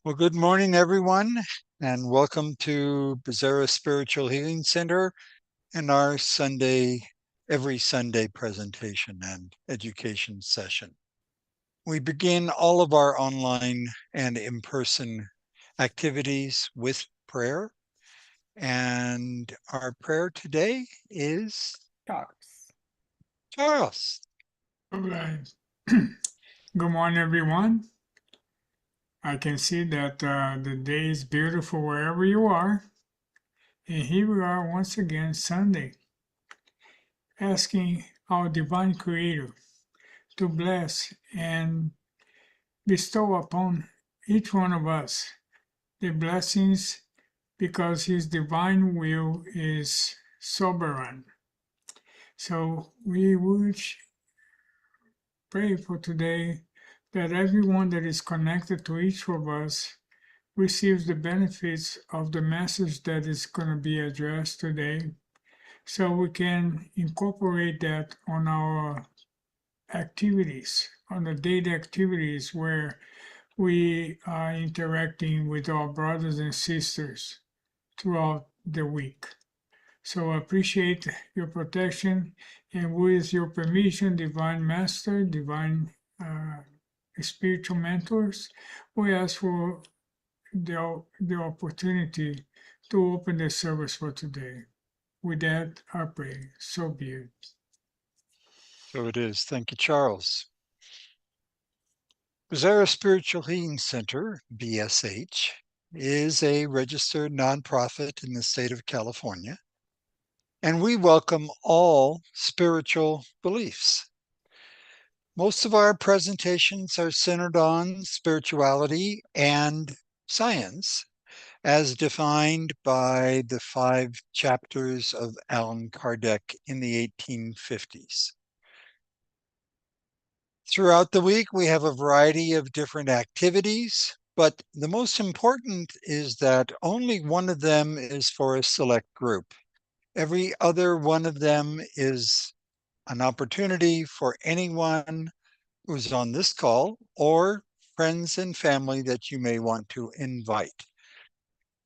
Well, good morning, everyone, and welcome to Bizarre Spiritual Healing Center and our every Sunday presentation and education session. We begin all of our online and in-person activities with prayer, and our prayer today is Charles. Charles. All right. Good morning, everyone. I can see that the day is beautiful wherever you are. And here we are once again, Sunday, asking our divine Creator to bless and bestow upon each one of us the blessings because His divine will is sovereign. So we would pray for today that everyone that is connected to each of us receives the benefits of the message that is going to be addressed today so we can incorporate that on our activities, on the daily activities where we are interacting with our brothers and sisters throughout the week. So I appreciate your protection, and with your permission, Divine Master, Divine spiritual mentors, we ask for the opportunity to open the service for today. With that, I pray. So be it. So it is. Thank you, Charles. Bizarre Spiritual Healing Center, BSH, is a registered nonprofit in the state of California, and we welcome all spiritual beliefs. Most of our presentations are centered on spirituality and science, as defined by the 5 chapters of Allan Kardec in the 1850s. Throughout the week, we have a variety of different activities, but the most important is that only one of them is for a select group. Every other one of them is an opportunity for anyone who's on this call or friends and family that you may want to invite.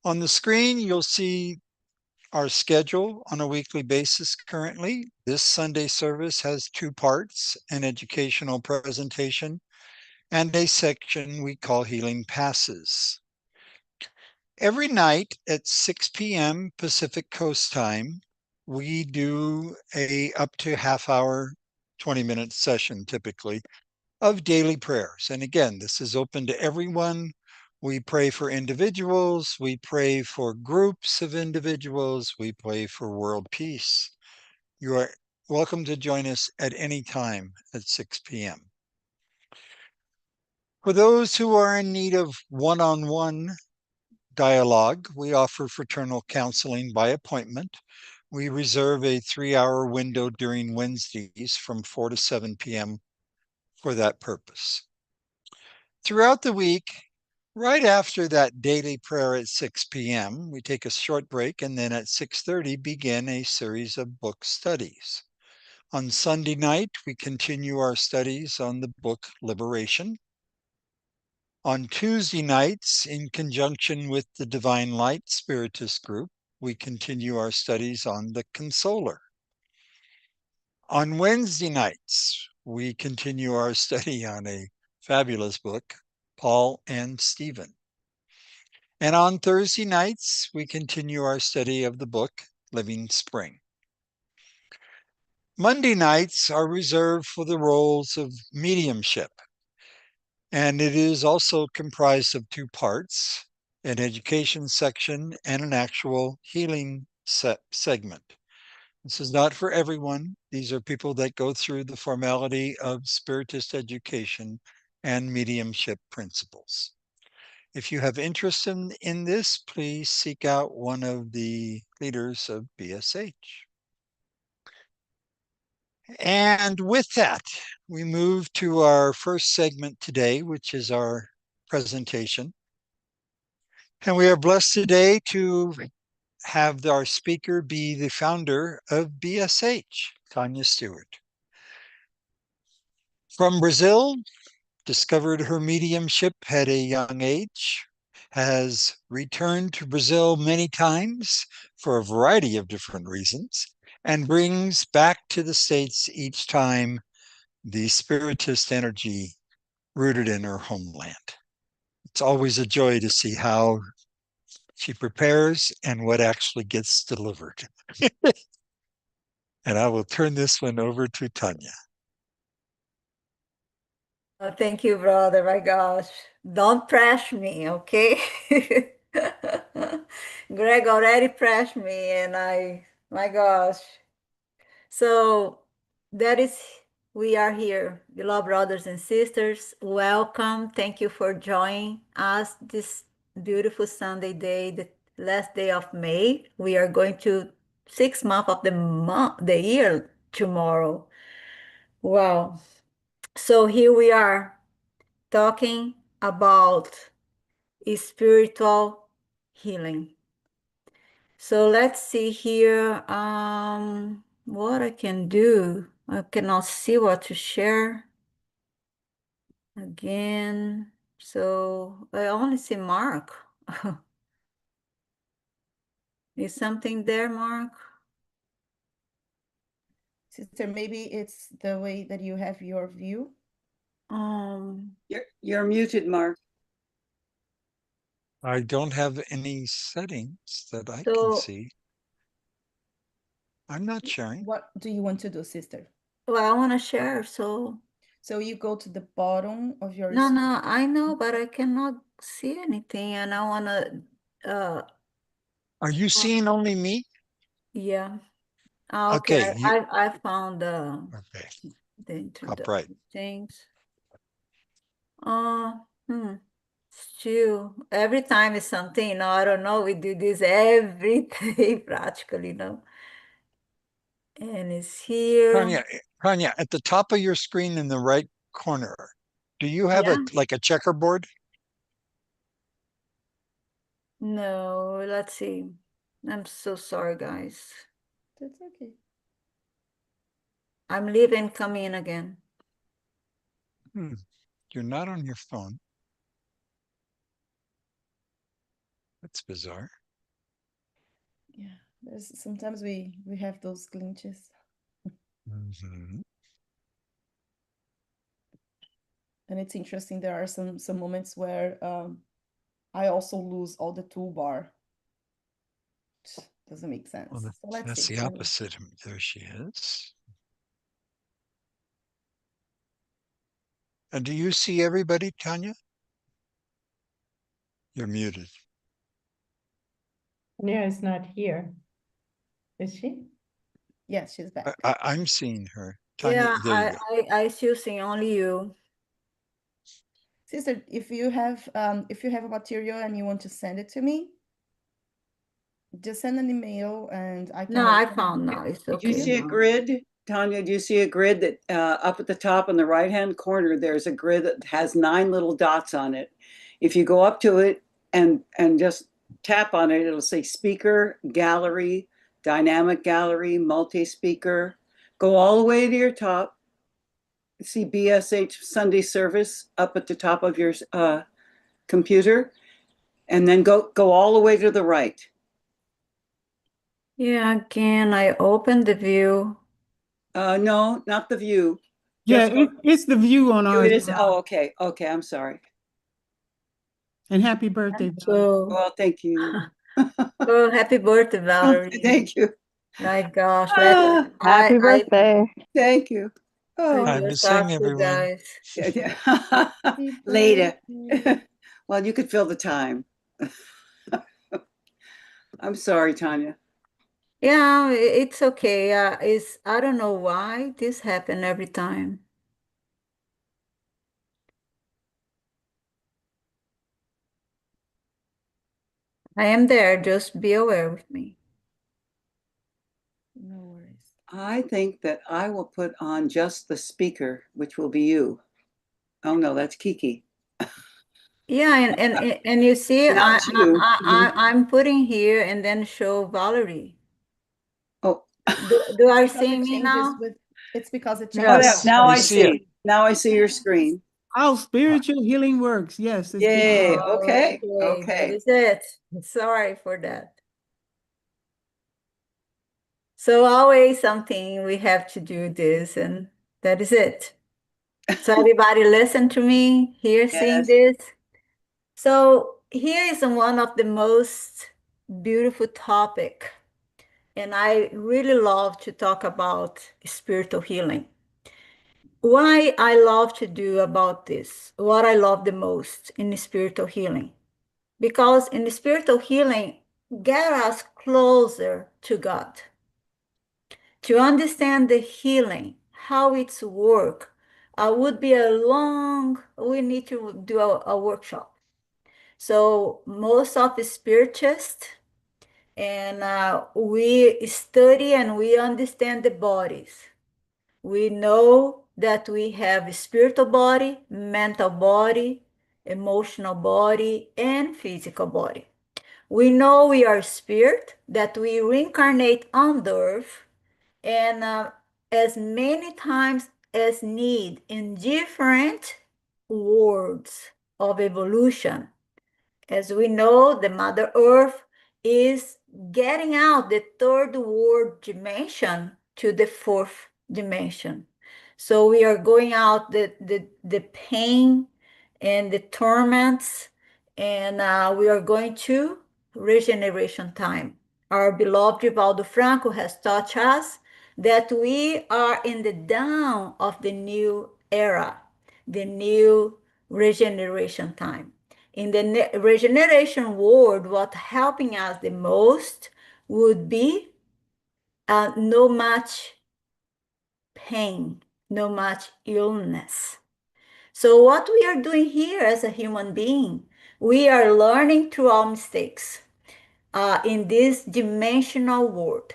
On the screen, you'll see our schedule on a weekly basis currently. This Sunday service has 2 parts, an educational presentation and a section we call Healing Passes. Every night at 6 p.m. Pacific Coast Time, we do a up to half hour, 20-minute session typically of daily prayers. And again, this is open to everyone. We pray for individuals, we pray for groups of individuals, we pray for world peace. You are welcome to join us at any time at 6 p.m. For those who are in need of one-on-one dialogue, we offer fraternal counseling by appointment. We reserve a 3-hour window during Wednesdays from 4 to 7 p.m. for that purpose. Throughout the week, right after that daily prayer at 6 p.m., we take a short break and then at 6:30 begin a series of book studies. On Sunday night, we continue our studies on the book Liberation. On Tuesday nights, in conjunction with the Divine Light Spiritist group, we continue our studies on the Consoler. On Wednesday nights, we continue our study on a fabulous book, Paul and Stephen. And on Thursday nights, we continue our study of the book, Living Spring. Monday nights are reserved for the roles of mediumship, and it is also comprised of 2 parts, an education section and an actual healing segment. This is not for everyone. These are people that go through the formality of Spiritist education and mediumship principles. If you have interest in this, please seek out one of the leaders of BSH. And with that, we move to our first segment today, which is our presentation. And we are blessed today to have our speaker be the founder of BSH, Tania Stewart. From Brazil, discovered her mediumship at a young age, has returned to Brazil many times for a variety of different reasons and brings back to the States each time the spiritist energy rooted in her homeland. It's always a joy to see how she prepares and what actually gets delivered. And I will turn this one over to Tania. Thank you, brother. My gosh. Don't press me, okay? Greg already pressed me, and my gosh. So that is, we are here, beloved brothers and sisters. Welcome. Thank you for joining us this beautiful Sunday day, the last day of May. We are going to 6 months of the year tomorrow. Wow. So here we are talking about spiritual healing. So let's see here what I can do. I cannot see what to share again. So I only see Mark. Is something there, Mark? Sister, maybe it's the way that you have your view. You're muted, Mark. I don't have any settings that I can So, see. I'm not sharing. What do you want to do, sister? well, I want to share. So you go to the bottom of your no, I know, but I cannot see anything, and I want to. Are you seeing only me? Yeah. Okay, Okay. I found Okay. the Upright. introduction things. Uh, hmm. Still, every time is something, I don't know, we do this every day practically, And it's here. Tanya, at the top of your screen in the right corner, do you have Yeah. like a checkerboard? No, let's see. I'm so sorry, guys. That's okay. I'm leaving, coming in again. You're not on your phone. That's bizarre. Yeah, there's sometimes we have those glitches. Mm-hmm. And it's interesting, there are some moments where I also lose all the toolbar. Doesn't make sense. Well, So let's that's see. the opposite. There she is. And do you see everybody, Tanya? You're muted. Tania is not here. Is she? Yes, she's back. I'm seeing her. Tanya, Yeah, there you go. I still see only you. Sister, if you have a material and you want to send it to me, just send an email and I can. No, I found now. It's Do you okay see a now. grid, Tanya? Do you see a grid that up at the top on the right-hand corner, there's a grid that has 9 little dots on it. If you go up to it and just tap on it, it'll say speaker, gallery, dynamic gallery, multi-speaker. Go all the way to your top. See BSH Sunday service up at the top of your computer, and then go all the way to the right. Yeah, again, I opened the view. No, not the view. Yeah, Just go- it's the view on ours. It is. Oh, okay. Okay, I'm sorry. And happy birthday, Valerie. So, Well, thank you. oh, happy birthday, Valerie. Thank you. My gosh, Happy birthday. Thank you. I Oh, I'm just missing asked you everyone. guys. later. Well, you could fill the time. I'm sorry, Tanya. Yeah, it's okay. I don't know why this happen every time. I am there. Just be aware with me. No worries. I think that I will put on just the speaker, which will be you. Oh no, that's Kiki. Yeah, and you see, Not you. I'm putting here and then show Valerie. Oh, Do I Because see it me changes now? it's because it oh, changes. Yes, now we I see it. see. Now I see your screen. Oh, spiritual healing works. Yes, it's good. Yay. Okay. Okay, that Okay. is it. Sorry for that. So always something we have to do this, and that is it. So everybody listen to me here seeing Yes. this. So here is one of the most beautiful topic, and I really love to talk about spiritual healing. Why I love to do about this, what I love the most in spiritual healing. Because in spiritual healing, get us closer to God. To understand the healing, how it's work, would be we need to do a workshop. So most of the spiritists, and we study and we understand the bodies. We know that we have a spiritual body, mental body, emotional body, and physical body. We know we are spirit, that we reincarnate on the earth, and as many times as need in different worlds of evolution. As we know, the Mother Earth is getting out the third world dimension to the fourth dimension. So we are going out the pain and the torments, and we are going to regeneration time. Our beloved Rivaldo Franco has taught us that we are in the dawn of the new era, the new regeneration time. In the regeneration world, what helping us the most would be no much pain, no much illness. So what we are doing here as a human being, we are learning through our mistakes in this dimensional world.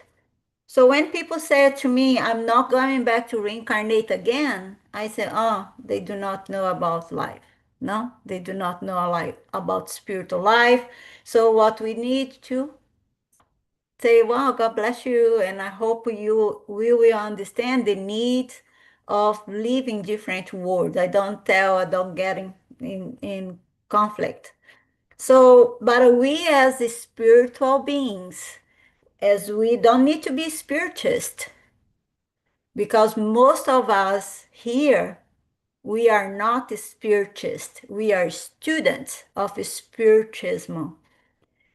So when people say to me, I'm not going back to reincarnate again, I say, oh, they do not know about life. No, they do not know about spiritual life. So what we need to say, wow, God bless you, and I hope we will understand the need of living different worlds. I don't get in conflict. So, but we as spiritual beings, as we don't need to be spiritist, because most of us here, we are not spiritists. We are students of spiritism.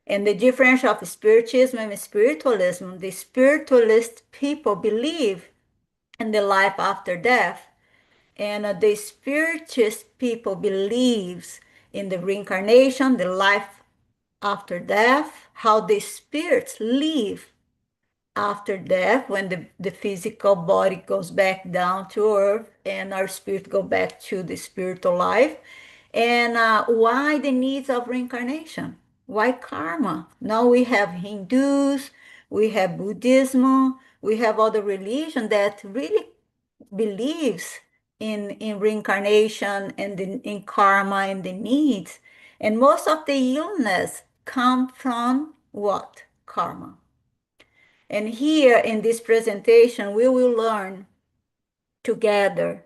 And the difference of spiritism and spiritualism, the spiritualist people believe in the life after death, and the spiritist people believes in the reincarnation, the life after death, how the spirits live after death, when the physical body goes back down to earth and our spirit go back to the spiritual life. And why the needs of reincarnation? Why karma? Now we have Hindus, we have Buddhism, we have other religion that really believes in reincarnation and in karma and the needs. And most of the illness come from what? Karma. And here in this presentation, we will learn together.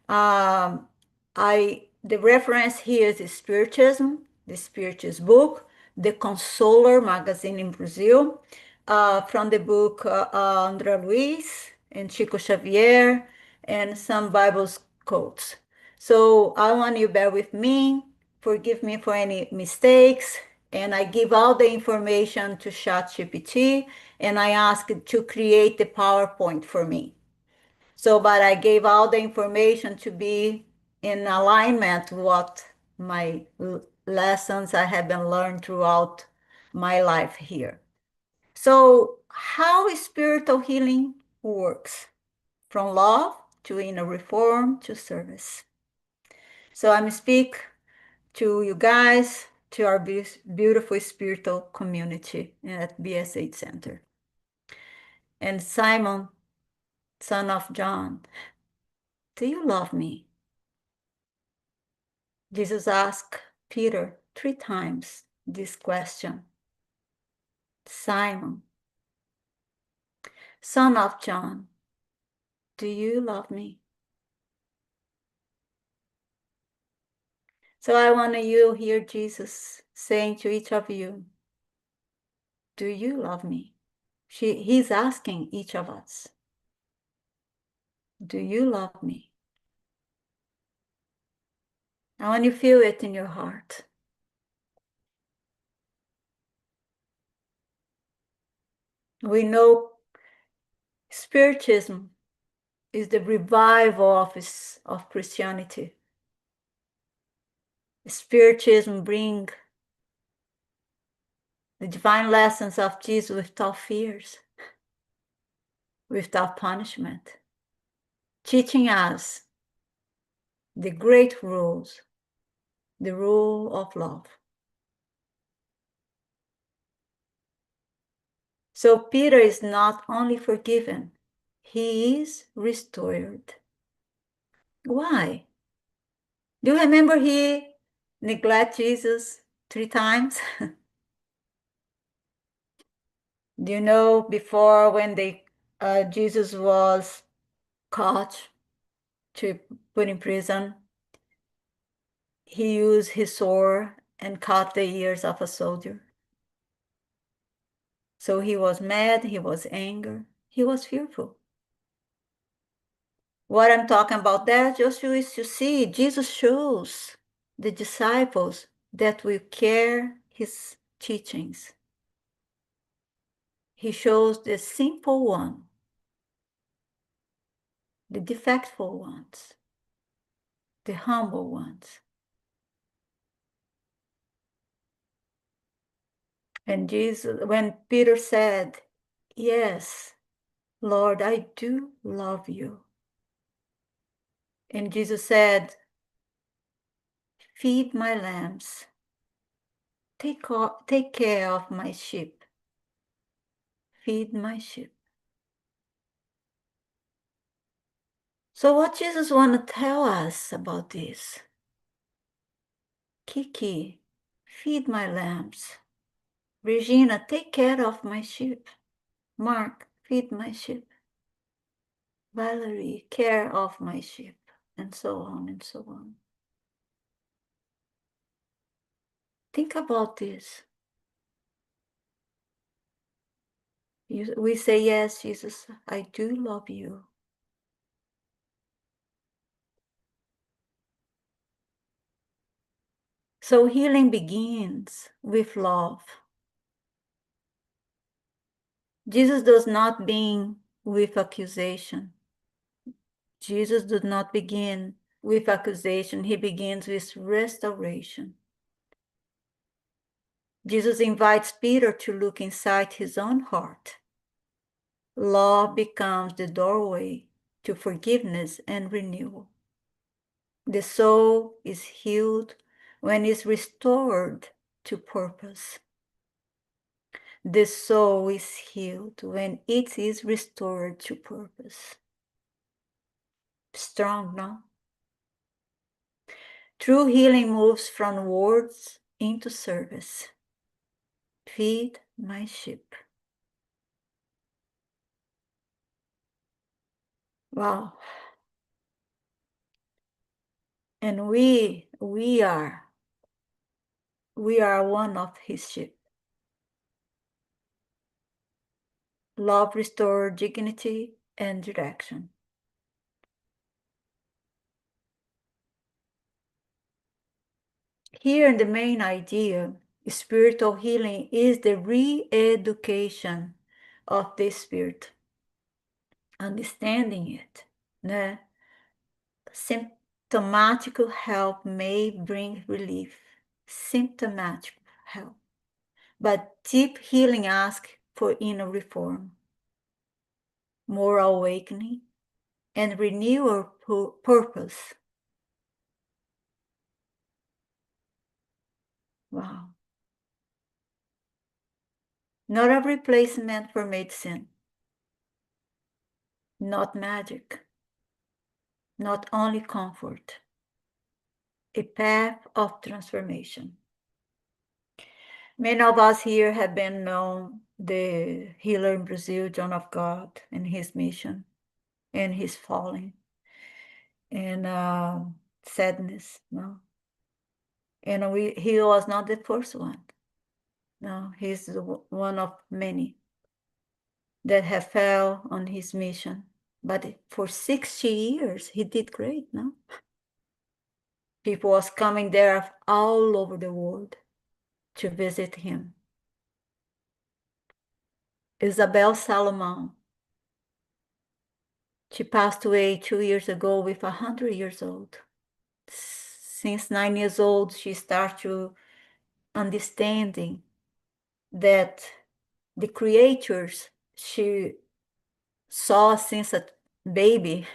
Um, the reference here is Spiritism, the Spiritist book, the Consoler magazine in Brazil, from the book André Luiz and Chico Xavier, and some Bible quotes. So I want you to bear with me, forgive me for any mistakes, and I give all the information to ChatGPT, and I ask it to create the PowerPoint for me. So, but I gave all the information to be in alignment with what my lessons I have been learned throughout my life here. So, how spiritual healing works from love to inner reform to service. So, I'm speak to you guys, to our beautiful spiritual community at BS8 Center. And Simon, son of John, do you love me? Jesus asked Peter 3 times this question. Simon, son of John, do you love me? So I want you hear Jesus saying to each of you, do you love me? He's asking each of us, do you love me? I want you to feel it in your heart. We know Spiritism is the revival of Christianity. Spiritism brings the divine lessons of Jesus without fears, without punishment, teaching us the great rules, the rule of love. So Peter is not only forgiven, he is restored. Why? Do you remember he neglected Jesus 3 times? Do you know before when Jesus was caught to put in prison, he used his sword and cut the ears of a soldier. So he was mad, he was angry, he was fearful. What I'm talking about that just is to see Jesus shows the disciples that will care his teachings. He shows the simple one, the defectful ones, the humble ones. And Jesus, when Peter said, yes, Lord, I do love you. And Jesus said, feed my lambs. Take care of my sheep. Feed my sheep. So what Jesus want to tell us about this? Kiki, feed my lambs. Regina, take care of my sheep. Mark, feed my sheep. Valerie, care of my sheep. And so on and so on. Think about this. We say, yes, Jesus, I do love you. So healing begins with love. Jesus does not begin with accusation. Jesus does not begin with accusation. He begins with restoration. Jesus invites Peter to look inside his own heart. Love becomes the doorway to forgiveness and renewal. The soul is healed when it's restored to purpose. The soul is healed when it is restored to purpose. Strong, no? True healing moves from words into service. Feed my sheep. Wow. And we are one of his sheep. Love restores dignity and direction. Here, the main idea, spiritual healing is the re-education of the spirit. Understanding it. Né? Symptomatic help may bring relief. Symptomatic help. But deep healing asks for inner reform, moral awakening, and renewal purpose. Wow. Not a replacement for medicine. Not magic. Not only comfort. A path of transformation. Many of us here have been known the healer in Brazil, John of God, and his mission, and his falling, and sadness, no? And he was not the first one. No, he's one of many that have fell on his mission. But for 60 years, he did great, no? People was coming there all over the world to visit him. Isabel Salomon, she passed away 2 years ago with 100 years old. Since 9 years old, she started to understanding that the creatures she saw since a baby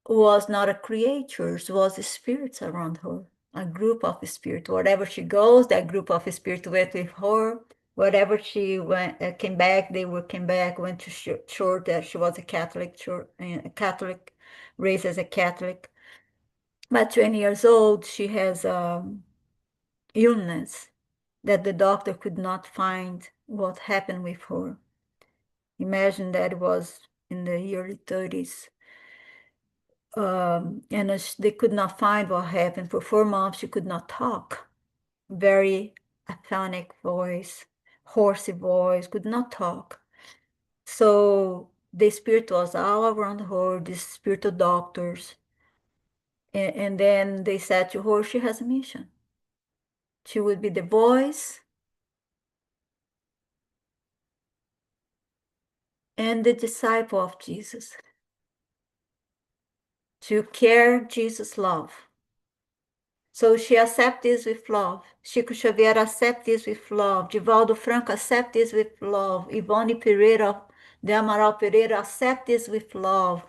was not a creatures, was spirits around her, a group of spirits. Wherever she goes, that group of spirits went with her. Wherever she went, came back, they would come back. Went to church. That she was a Catholic, church, a Catholic, raised as a Catholic. But 20 years old, she has illness that the doctor could not find what happened with her. Imagine that was in the early 30s. And they could not find what happened. For 4 months, she could not talk. Very aphonic voice, hoarse voice, could not talk. So the spirit was all around her, the spiritual doctors. And then they said to her, she has a mission. She would be the voice and the disciple of Jesus, to carry Jesus' love. So she accepts this with love. Chico Xavier accepts this with love. Divaldo Franco accepts this with love. Ivone Pereira, de Amaral Pereira accepts this with love.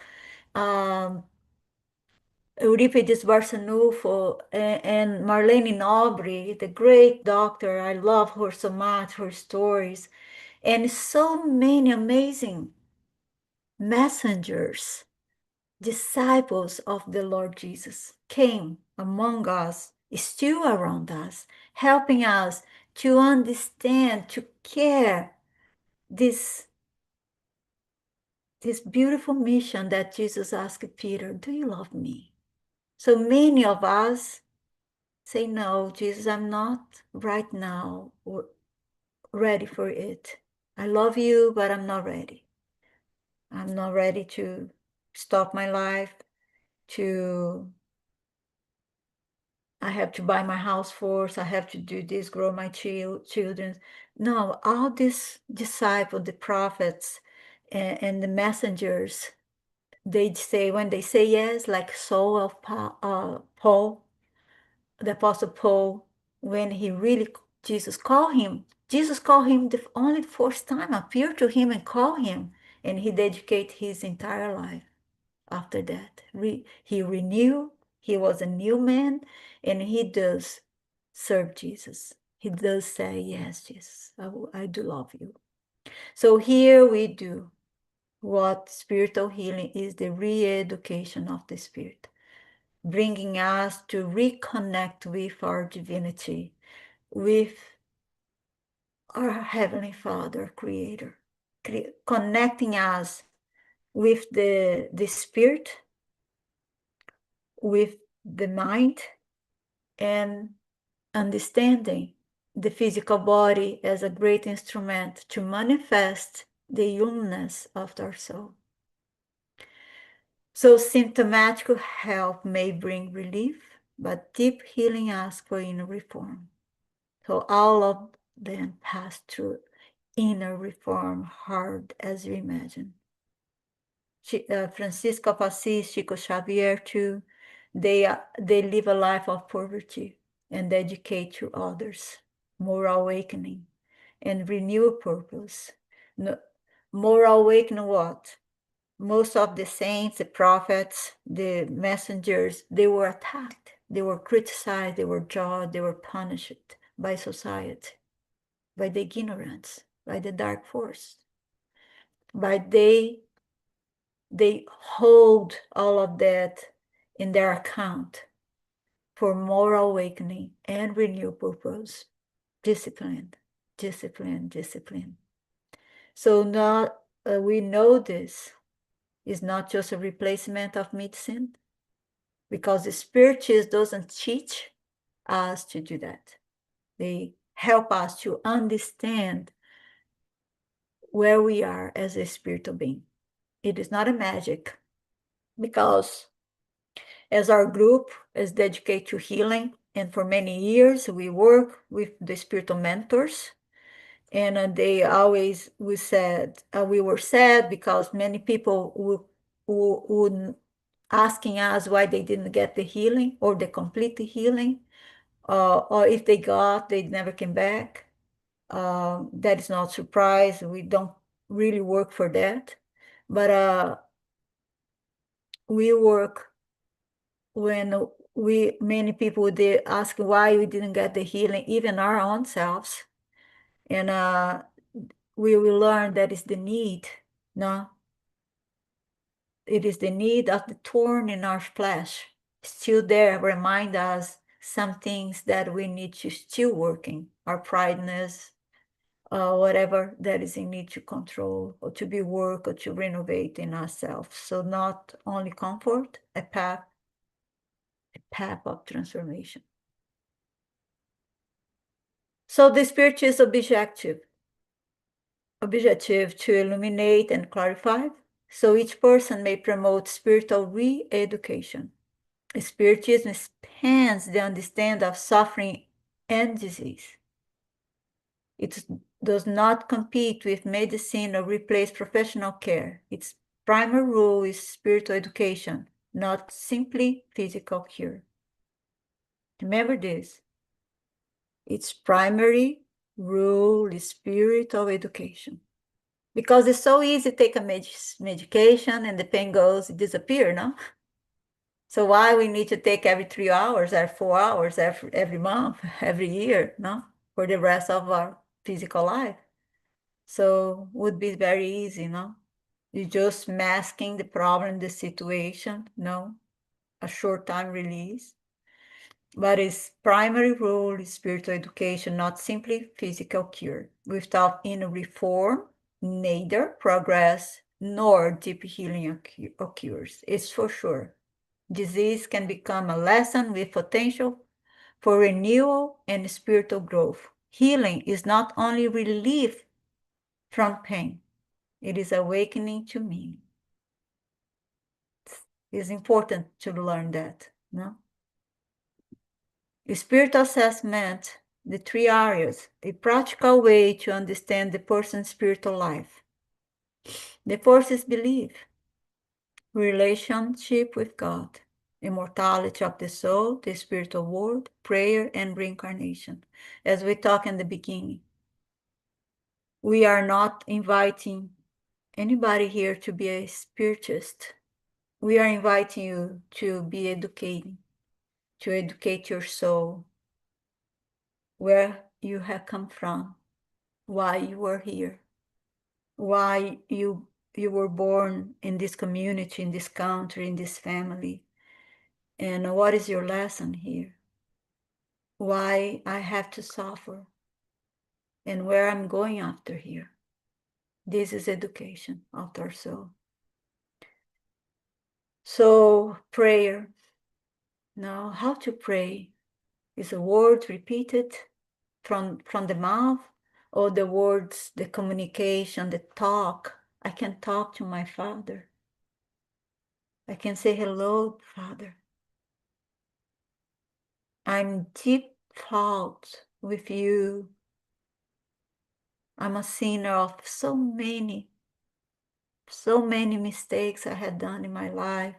Euripides Barçanufo and Marlene Nobre, the great doctor. I love her so much, her stories. And so many amazing messengers, disciples of the Lord Jesus came among us, still around us, helping us to understand, to care this beautiful mission that Jesus asked Peter, do you love me? So many of us say, no, Jesus, I'm not right now ready for it. I love you, but I'm not ready. I'm not ready to stop my life, I have to buy my house first, I have to do this, grow my children. No, all these disciples, the prophets, and the messengers, they say, when they say yes, like Saul of Paul, the Apostle Paul, when he really, Jesus called him the only first time, appeared to him and called him, and he dedicated his entire life after that. He renewed, he was a new man, and he does serve Jesus. He does say, yes, Jesus, I do love you. So here we do what spiritual healing is, the re-education of the spirit, bringing us to reconnect with our divinity, with our Heavenly Father, Creator, connecting us with the spirit, with the mind, and understanding the physical body as a great instrument to manifest the illness of our soul. So symptomatic help may bring relief, but deep healing asks for inner reform. So all of them pass through inner reform, hard as you imagine. Francisco of Assis, Chico Xavier too, they live a life of poverty and dedicate to others, moral awakening and renew purpose. No, moral awakening what? Most of the saints, the prophets, the messengers, they were attacked, they were criticized, they were judged, they were punished by society, by the ignorance, by the dark force. But they hold all of that in their account for moral awakening and renew purpose. Discipline, discipline, discipline. So now we know this is not just a replacement of medicine, because the spiritualist doesn't teach us to do that. They help us to understand where we are as a spiritual being. It is not a magic, because as our group is dedicated to healing, and for many years we work with the spiritual mentors, and they always we were sad because many people would asking us why they didn't get the healing or the complete healing, or if they got, they never came back. That is not surprise. We don't really work for that, but we work when many people they ask why we didn't get the healing, even our own selves, and we will learn that is the need. No, it is the need of the thorn in our flesh still there, remind us some things that we need to still working, our prideness, whatever that is in need to control or to be work or to renovate in ourselves. So not only comfort, a path of transformation. So the spirit is objective to illuminate and clarify, so each person may promote spiritual re-education. Spiritism expands the understanding of suffering and disease. It does not compete with medicine or replace professional care. Its primary role is spiritual education, not simply physical cure. Remember this. Its primary role is spiritual education. Because it's so easy to take a medication and the pain goes, it disappears, no? So why we need to take every 3 hours, every 4 hours, every month, every year, no? For the rest of our physical life. So would be very easy, no? You just masking the problem, the situation, no? A short time release. But its primary role is spiritual education, not simply physical cure. Without inner reform, neither progress nor deep healing occurs. It's for sure. Disease can become a lesson with potential for renewal and spiritual growth. Healing is not only relief from pain, it is awakening to meaning. It's important to learn that, no? Spiritual assessment, the 3 areas, a practical way to understand the person's spiritual life. The first is belief, relationship with God, immortality of the soul, the spiritual world, prayer, and reincarnation. As we talked in the beginning, we are not inviting anybody here to be a spiritist. We are inviting you to be educating, to educate your soul, where you have come from, why you are here, why you were born in this community, in this country, in this family, and what is your lesson here? Why I have to suffer, and where I'm going after here. This is education of our soul. So prayer. Now, how to pray? Is a word repeated from the mouth, or the words, the communication, the talk? I can talk to my Father. I can say, hello, Father. I'm deep fault with you. I'm a sinner of so many mistakes I had done in my life.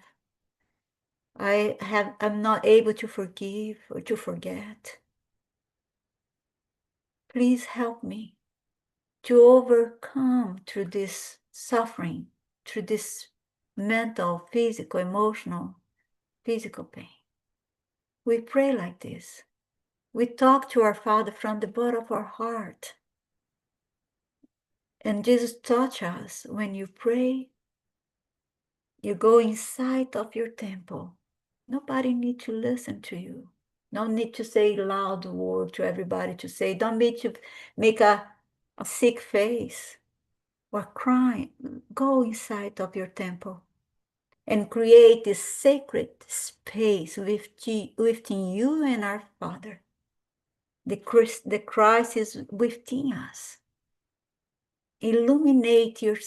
I'm not able to forgive or to forget. Please help me to overcome through this suffering, through this mental, physical, emotional, physical pain. We pray like this. We talk to our Father from the bottom of our heart. And Jesus taught us, when you pray, you go inside of your temple. Nobody need to listen to you. No need to say loud word to everybody to say. Don't need to make a sick face or crying. Go inside of your temple and create this sacred space within you and our Father. The Christ is within us. Illuminate your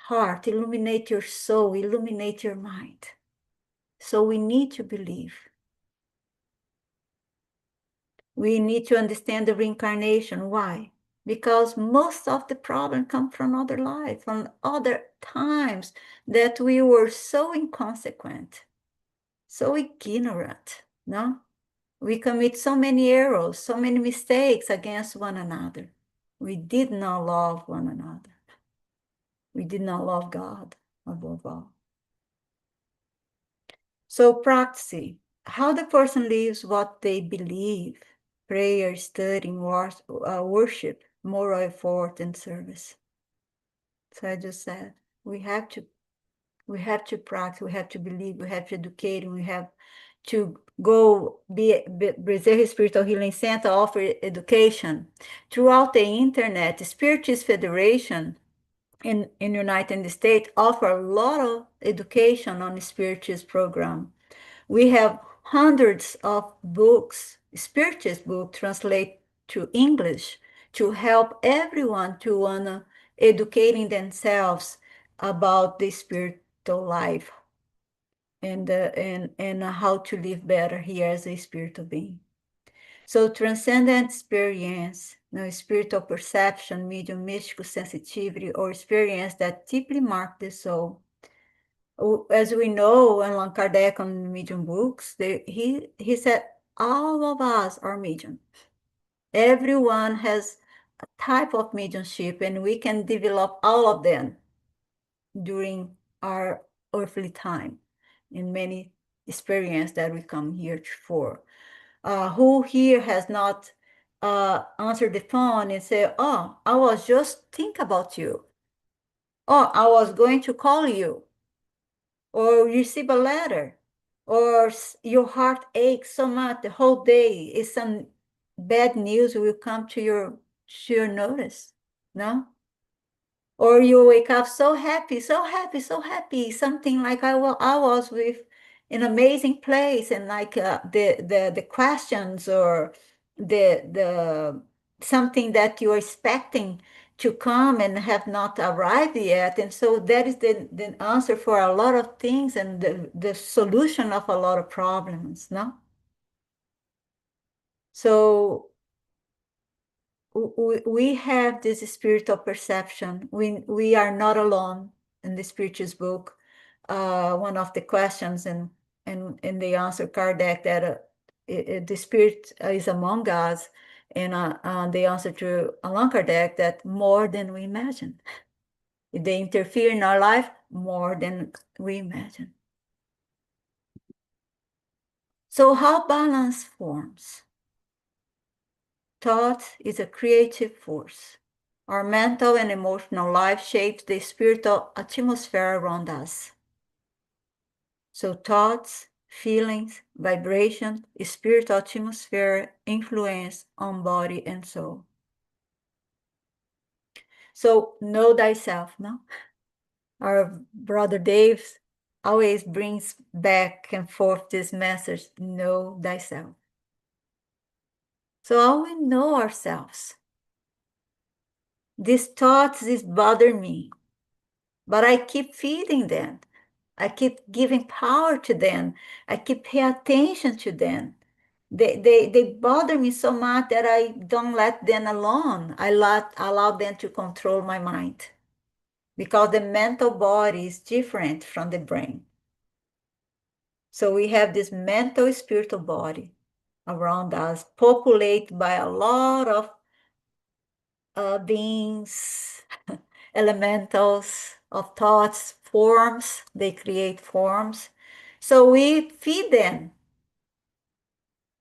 heart, illuminate your soul, illuminate your mind. So we need to believe. We need to understand the reincarnation. Why? Because most of the problem come from other lives, from other times that we were so inconsequent, so ignorant, no? We commit so many errors, so many mistakes against one another. We did not love one another. We did not love God above all. So practice, how the person lives what they believe, prayer, studying, worship, moral effort, and service. So I just said, we have to practice, we have to believe, we have to educate, and we have to go Brazil Spiritual Healing Center offer education throughout the internet. Spiritist Federation in United States offer a lot of education on the Spiritist program. We have hundreds of books, Spiritist book translate to English to help everyone to wanna educating themselves about the spiritual life and how to live better here as a spiritual being. So transcendent experience, spiritual perception, medium mystical sensitivity, or experience that deeply mark the soul. As we know, Allan Kardec on medium books, he said all of us are medium. Everyone has a type of mediumship, and we can develop all of them during our earthly time in many experience that we come here for. Who here has not answered the phone and say, oh, I was just think about you. Oh, I was going to call you. Or receive a letter. Or your heart aches so much the whole day. Is some bad news will come to your notice. No? Or you wake up so happy, so happy, so happy. Something like I was with an amazing place, and like the questions or the something that you're expecting to come and have not arrived yet. And so that is the answer for a lot of things and the solution of a lot of problems, no? So we have this spiritual perception. We are not alone in the spiritual book. One of the questions and they answer Kardec that the spirit is among us, and they answer to Allan Kardec that more than we imagine. They interfere in our life more than we imagine. So how balance forms? Thought is a creative force. Our mental and emotional life shapes the spiritual atmosphere around us. So thoughts, feelings, vibration, spiritual atmosphere influence on body and soul. So know thyself, no? Our brother Dave always brings back and forth this message, know thyself. So how we know ourselves? These thoughts bother me, but I keep feeding them. I keep giving power to them. I keep paying attention to them. They bother me so much that I don't let them alone. I allow them to control my mind, because the mental body is different from the brain. So we have this mental spiritual body around us, populated by a lot of beings, elementals of thoughts, forms. They create forms. So we feed them.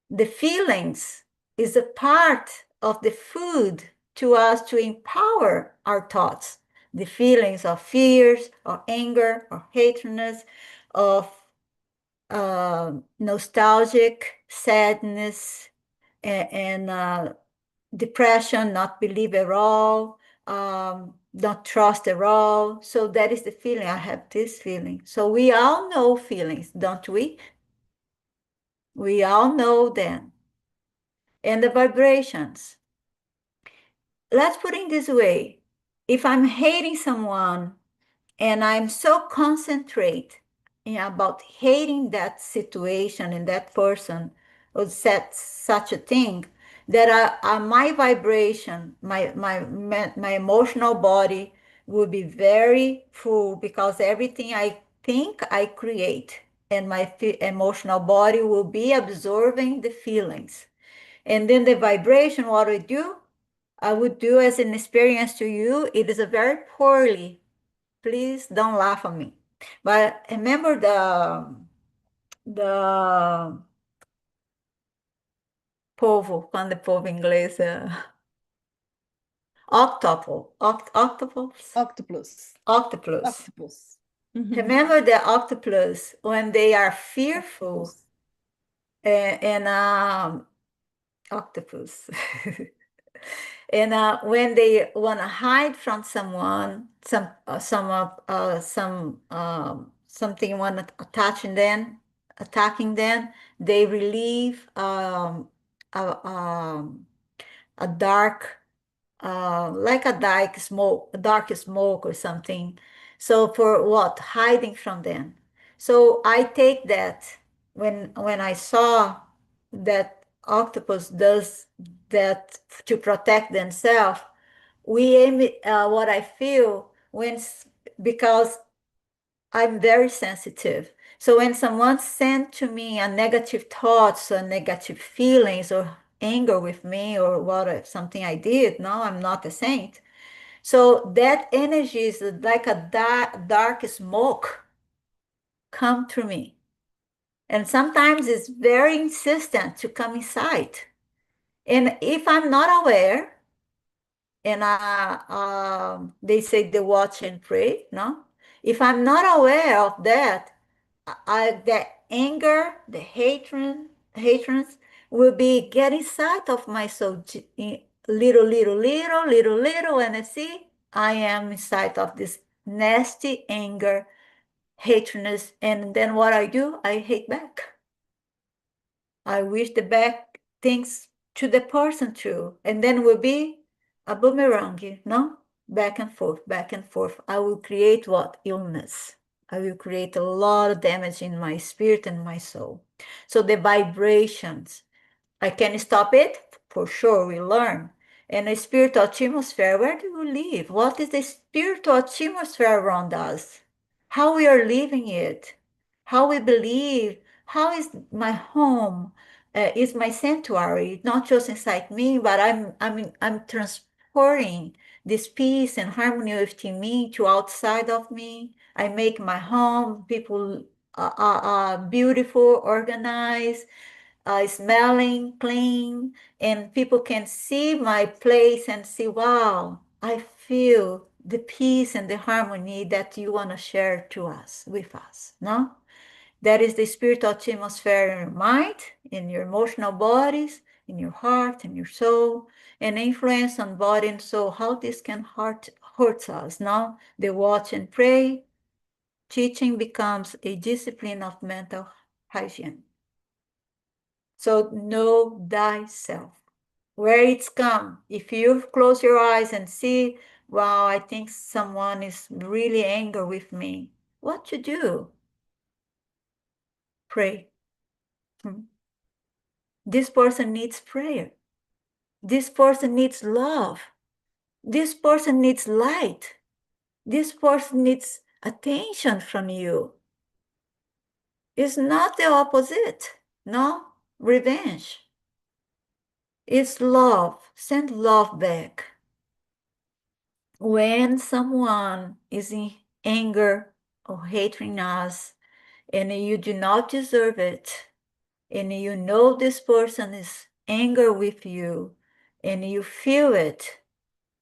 The feelings is a part of the food to us to empower our thoughts. The feelings of fears, of anger, of hatredness, of nostalgic, sadness, and depression, not believe at all, don't trust at all. So that is the feeling. I have this feeling. So we all know feelings, don't we? We all know them. And the vibrations. Let's put it this way. If I'm hating someone and I'm so concentrate about hating that situation and that person or said such a thing that my vibration, my emotional body will be very full because everything I think I create and my emotional body will be absorbing the feelings. And then the vibration, what I would do as an experience to you, it is a very poorly. Please don't laugh at me. But remember the polvo, quando é polvo em inglês? Octopus. Octopus. Octopus. Octopus. Remember the octopus when they are fearful Octopus. and octopus. And when they want to hide from someone, something want to attacking them, they relieve a, um, a dark, like a dark smoke or something. So for what? Hiding from them. So I take that when I saw that octopus does that to protect themselves, we aim what I feel because I'm very sensitive. So when someone sent to me a negative thoughts or negative feelings or anger with me or something I did, no, I'm not a saint. So that energy is like a dark smoke come through me. And sometimes it's very insistent to come inside. And if I'm not aware, and they say the watch and pray, no? If I'm not aware of that, the anger, the hatreds will be getting inside of my soul, little, and I see I am inside of this nasty anger, hatredness, and then what I do, I hate back. I wish the back things to the person too, and then will be a boomerang, no? Back and forth, back and forth. I will create what? Illness. I will create a lot of damage in my spirit and my soul. So the vibrations, I can stop it? For sure, we learn. And the spiritual atmosphere, where do we live? What is the spiritual atmosphere around us? How we are living it? How we believe? How is my home? Is my sanctuary? Not just inside me, but I'm transporting this peace and harmony within me to outside of me. I make my home people beautiful, organized, smelling clean, and people can see my place and see, wow, I feel the peace and the harmony that you want to share to us, with us, no? That is the spiritual atmosphere in your mind, in your emotional bodies, in your heart, in your soul, and influence on body and soul, how this can hurt us, no? The watch and pray teaching becomes a discipline of mental hygiene. So know thyself. Where it's come. If you close your eyes and see, wow, I think someone is really angry with me. What to do? Pray. This person needs prayer. This person needs love. This person needs light. This person needs attention from you. It's not the opposite. No, revenge. It's love. Send love back. When someone is in anger or hating us and you do not deserve it, and you know this person is angry with you and you feel it,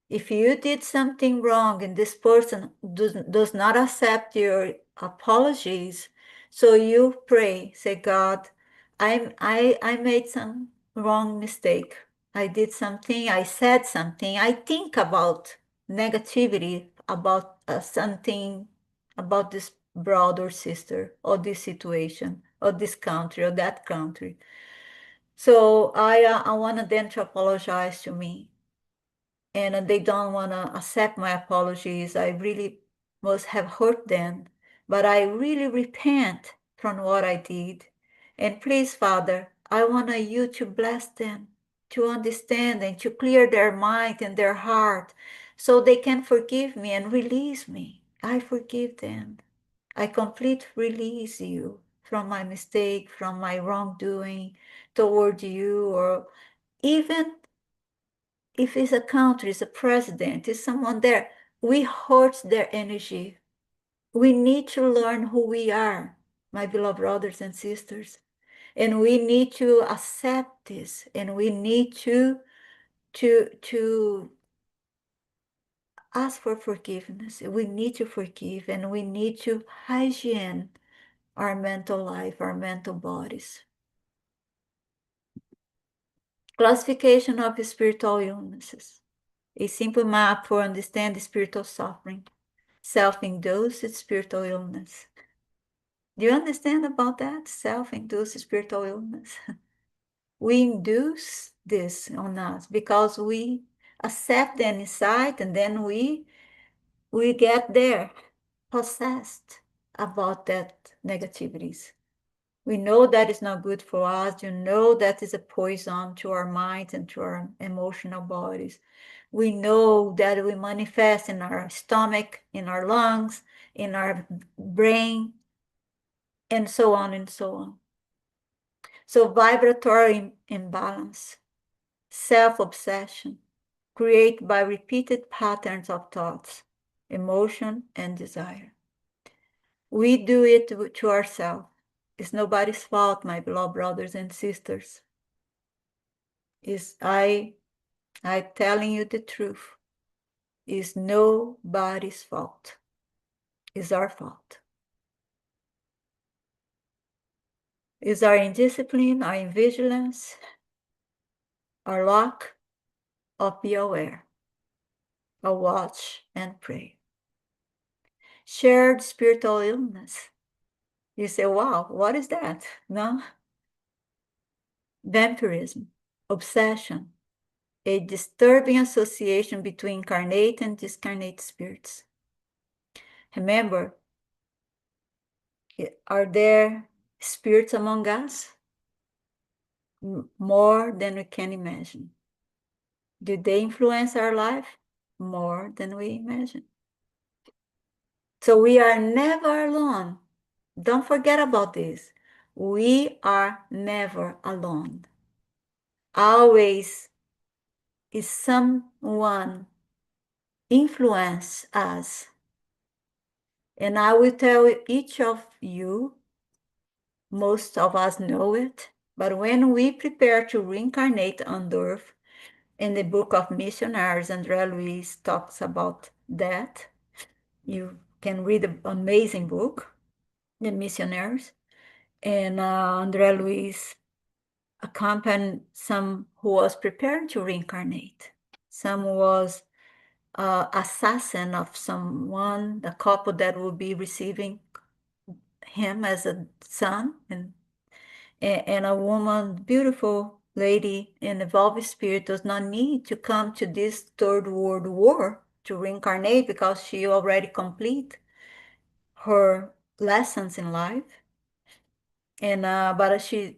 if you did something wrong and this person does not accept your apologies, so you pray, say, God, I made some wrong mistake. I did something, I said something, I think about negativity about something, about this brother or sister, or this situation, or this country, or that country. So I wanted them to apologize to me, and they don't want to accept my apologies. I really must have hurt them, but I really repent from what I did. And please, Father, I want you to bless them, to understand and to clear their mind and their heart so they can forgive me and release me. I forgive them. I completely release you from my mistake, from my wrongdoing toward you, or even if it's a country, it's a president, it's someone there, we hurt their energy. We need to learn who we are, my beloved brothers and sisters. And we need to accept this, and we need to ask for forgiveness. We need to forgive, and we need to hygiene our mental life, our mental bodies. Classification of spiritual illnesses. A simple map for understanding spiritual suffering. Self-induced spiritual illness. Do you understand about that? Self-induced spiritual illness. We induce this on us because we accept them inside, and then we get there possessed about that negativities. We know that is not good for us. You know that is a poison to our minds and to our emotional bodies. We know that we manifest in our stomach, in our lungs, in our brain, and so on and so on. So vibratory imbalance, self-obsession, created by repeated patterns of thoughts, emotion, and desire. We do it to ourselves. It's nobody's fault, my beloved brothers and sisters. I telling you the truth. It's nobody's fault. It's our fault. It's our indiscipline, our invigilance, our lack of be aware, of watch and pray. Shared spiritual illness. You say, wow, what is that? No? Vampirism, obsession, a disturbing association between incarnate and discarnate spirits. Remember, are there spirits among us? More than we can imagine. Do they influence our life? More than we imagine. So we are never alone. Don't forget about this. We are never alone. Always is someone influence us. And I will tell each of you, most of us know it, but when we prepare to reincarnate on earth, in the book of missionaries, André Luiz talks about that. You can read an amazing book, The Missionaries. And André Luiz accompanied some who was preparing to reincarnate. Some was assassin of someone, the couple that will be receiving him as a son, and a woman, beautiful lady in evolved spirit, does not need to come to this third world war to reincarnate because she already complete her lessons in life. And but she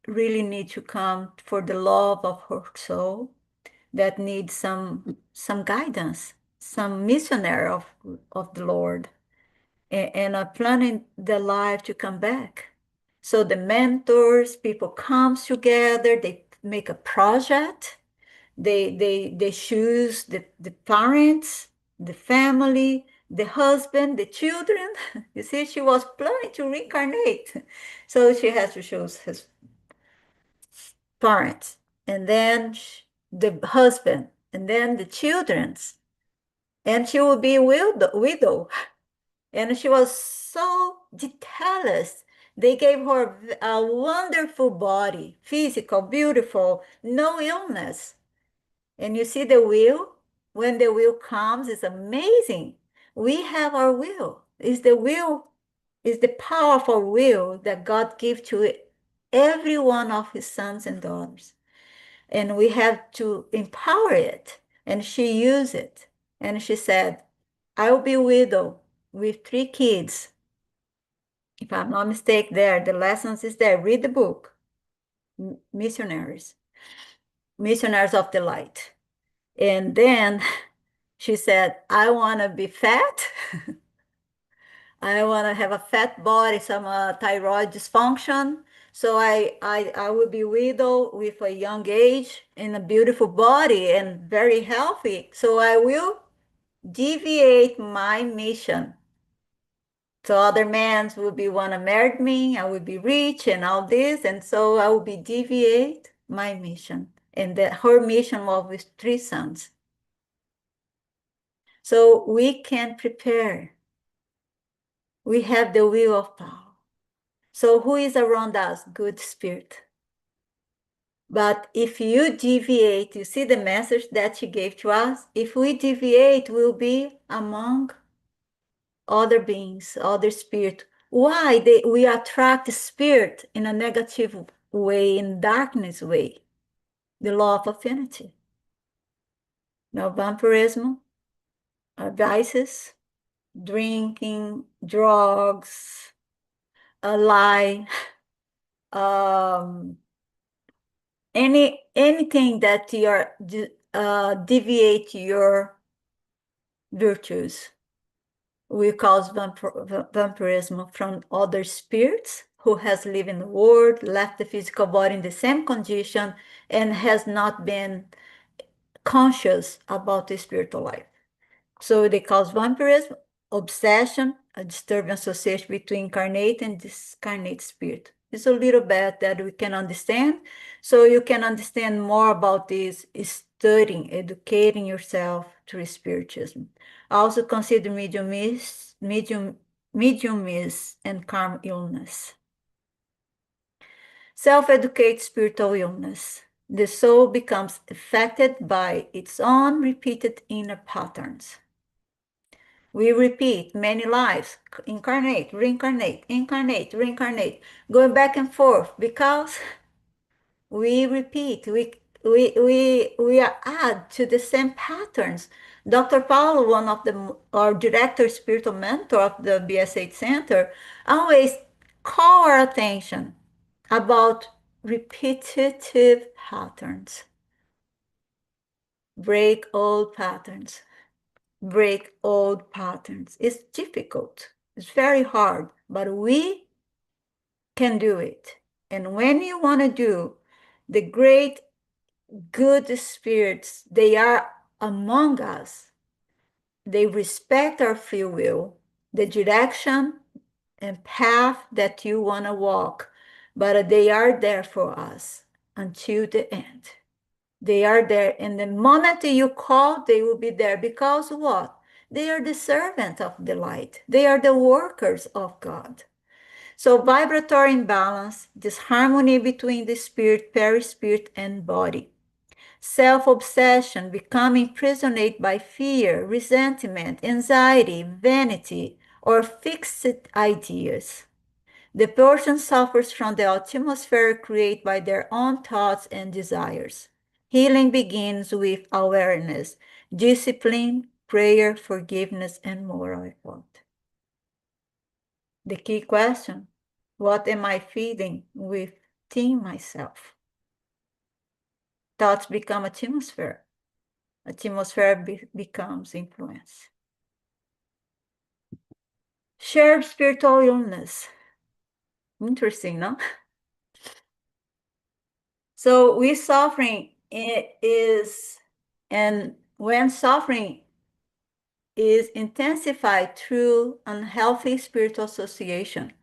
really need to come for the love of her soul that needs some guidance, some missionary of the Lord, and planning the life to come back. So the mentors, people comes together, they make a project, they choose the parents, the family, the husband, the children. You see, she was planning to reincarnate. So she has to choose his parents, and then the husband, and then the children's. And she will be a widow. And she was so detailed. They gave her a wonderful body, physical, beautiful, no illness. And you see the will when the will comes, it's amazing. We have our will. It's the will, is the powerful will that God gives to every one of his sons and daughters. And we have to empower it. And she used it. And she said, I will be a widow with 3 kids. If I'm not mistaken there, the lessons is there. Read the book. Missionaries of the Light. And then she said, I want to be fat. I want to have a fat body, some thyroid dysfunction. So I will be widow with a young age in a beautiful body and very healthy. So I will deviate my mission. So other men will be want to marry me. I will be rich and all this. And so I will be deviate my mission. And her mission was with 3 sons. So we can prepare. We have the will of power. So who is around us? Good spirit. But if you deviate, you see the message that she gave to us? If we deviate, we'll be among other beings, other spirit. Why? We attract spirit in a negative way, in darkness way. The law of affinity. Now, vampirism, vices, drinking, drugs, a lie, anything that deviate your virtues. We cause vampirism from other spirits who has lived in the world, left the physical body in the same condition, and has not been conscious about the spiritual life. So they cause vampirism, obsession, a disturbing association between incarnate and discarnate spirit. It's a little bit that we can understand. So you can understand more about this studying, educating yourself through spiritism. Also consider mediumism and karma illness. Self-educate spiritual illness. The soul becomes affected by its own repeated inner patterns. We repeat many lives, incarnate, reincarnate, incarnate, reincarnate, going back and forth because we repeat, we add to the same patterns. Dr. Paulo, one of our director, spiritual mentor of the BS8 Center, always call our attention about repetitive patterns. Break old patterns. Break old patterns. It's difficult. It's very hard, but we can do it. And when you want to do the great good spirits, they are among us. They respect our free will, the direction and path that you want to walk, but they are there for us until the end. They are there. And the moment you call, they will be there. Because what? They are the servant of the light. They are the workers of God. So vibratory imbalance, disharmony between the spirit, perispirit, and body. Self-obsession, becoming imprisoned by fear, resentment, anxiety, vanity, or fixed ideas. The person suffers from the atmosphere created by their own thoughts and desires. Healing begins with awareness, discipline, prayer, forgiveness, and moral effort. The key question, what am I feeding within myself? Thoughts become atmosphere. Atmosphere becomes influence. Shared spiritual illness. Interesting, no? So we suffering is, and when suffering is intensified through unhealthy spiritual association.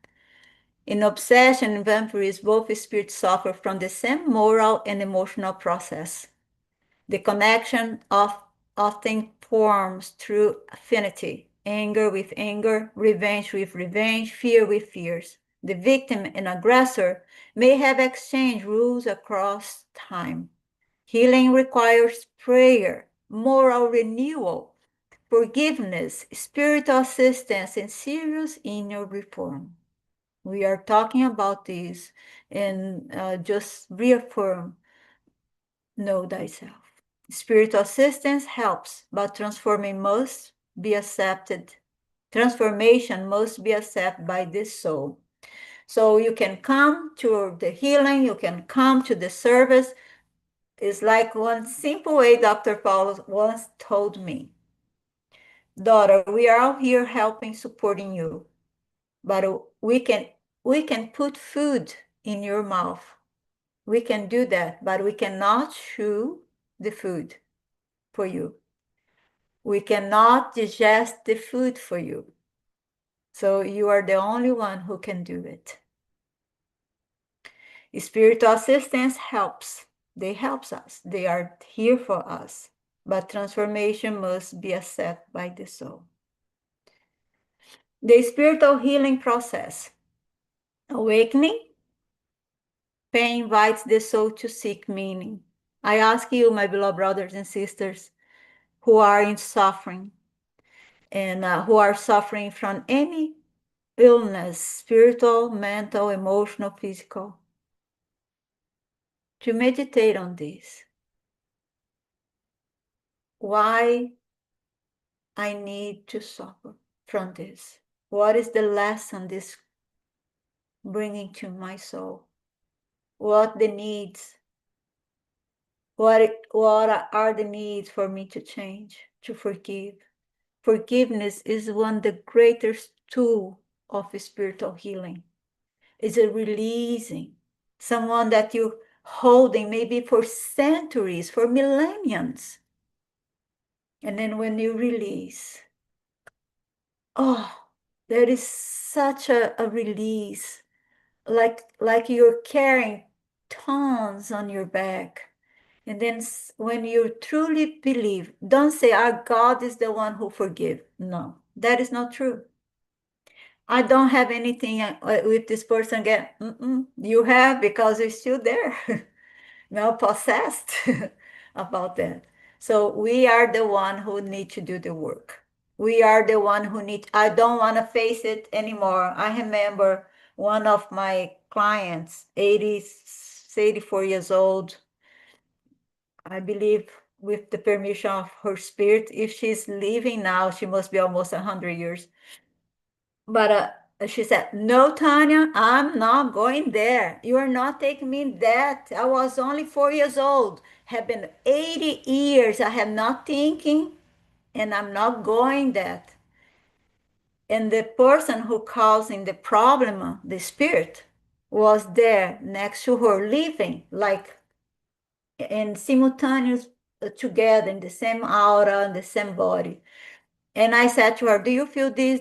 In obsession and vampirism, both spirits suffer from the same moral and emotional process. The connection often forms through affinity, anger with anger, revenge with revenge, fear with fears. The victim and aggressor may have exchanged rules across time. Healing requires prayer, moral renewal, forgiveness, spiritual assistance, and serious inner reform. We are talking about this and just reaffirm, know thyself. Spiritual assistance helps, but transformation must be accepted by this soul. So you can come to the healing, you can come to the service. It's like one simple way Dr. Paul once told me, daughter, we are all here helping, supporting you, but we can put food in your mouth. We can do that, but we cannot chew the food for you. We cannot digest the food for you. So you are the only one who can do it. Spiritual assistance helps. They help us. They are here for us. But transformation must be accepted by the soul. The spiritual healing process. Awakening. Pain invites the soul to seek meaning. I ask you, my beloved brothers and sisters, who are in suffering and who are suffering from any illness, spiritual, mental, emotional, physical, to meditate on this. Why I need to suffer from this? What is the lesson this bringing to my soul? What the needs? What are the needs for me to change, to forgive? Forgiveness is one of the greatest tool of spiritual healing. It's a releasing someone that you're holding maybe for centuries, for millenniums. And then when you release, oh, there is such a release, like you're carrying tons on your back. And then when you truly believe, don't say, our God is the one who forgives. No, that is not true. I don't have anything with this person again. You have, because you're still there. Now possessed about that. So we are the one who need to do the work. We are the one who need, I don't want to face it anymore. I remember one of my clients, 84 years old, I believe with the permission of her spirit, if she's living now, she must be almost 100 years. But she said, no, Tania, I'm not going there. You are not taking me that. I was only 4 years old. Have been 80 years. I have not thinking, and I'm not going that. And the person who causing the problem, the spirit, was there next to her, living like in simultaneous together in the same aura, in the same body. And I said to her, do you feel this?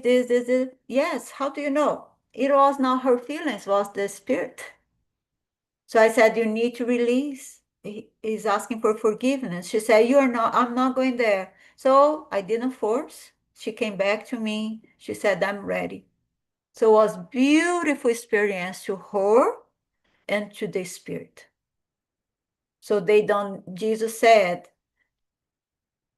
Yes. How do you know? It was not her feelings, it was the spirit. So I said, you need to release. He's asking for forgiveness. She said, I'm not going there. So I didn't force. She came back to me. She said, I'm ready. So it was beautiful experience to her and to the spirit. So Jesus said,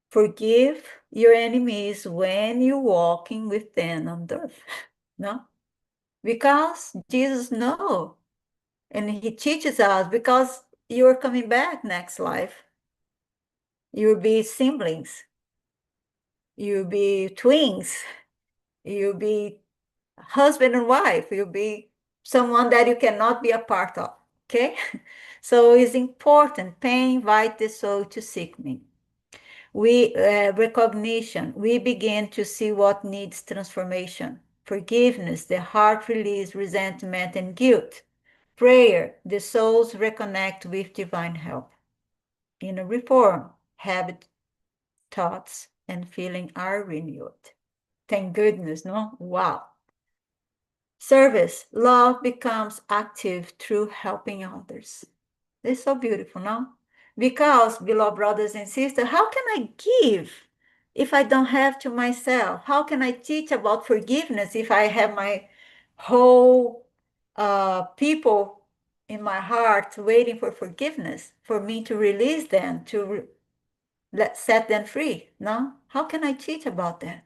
forgive your enemies when you're walking with them on earth. No? Because Jesus knows. And he teaches us, because you're coming back next life. You'll be siblings. You'll be twins. You'll be husband and wife. You'll be someone that you cannot be a part of. Okay? So it's important. Pain invites the soul to seek me. Recognition, we begin to see what needs transformation. Forgiveness, the heart release resentment and guilt. Prayer, the souls reconnect with divine help. Inner reform, habit, thoughts, and feeling are renewed. Thank goodness, no? Wow. Service, love becomes active through helping others. It's so beautiful, no? Because, beloved brothers and sisters, how can I give if I don't have to myself? How can I teach about forgiveness if I have my whole people in my heart waiting for forgiveness, for me to release them, set them free. No, how can I teach about that?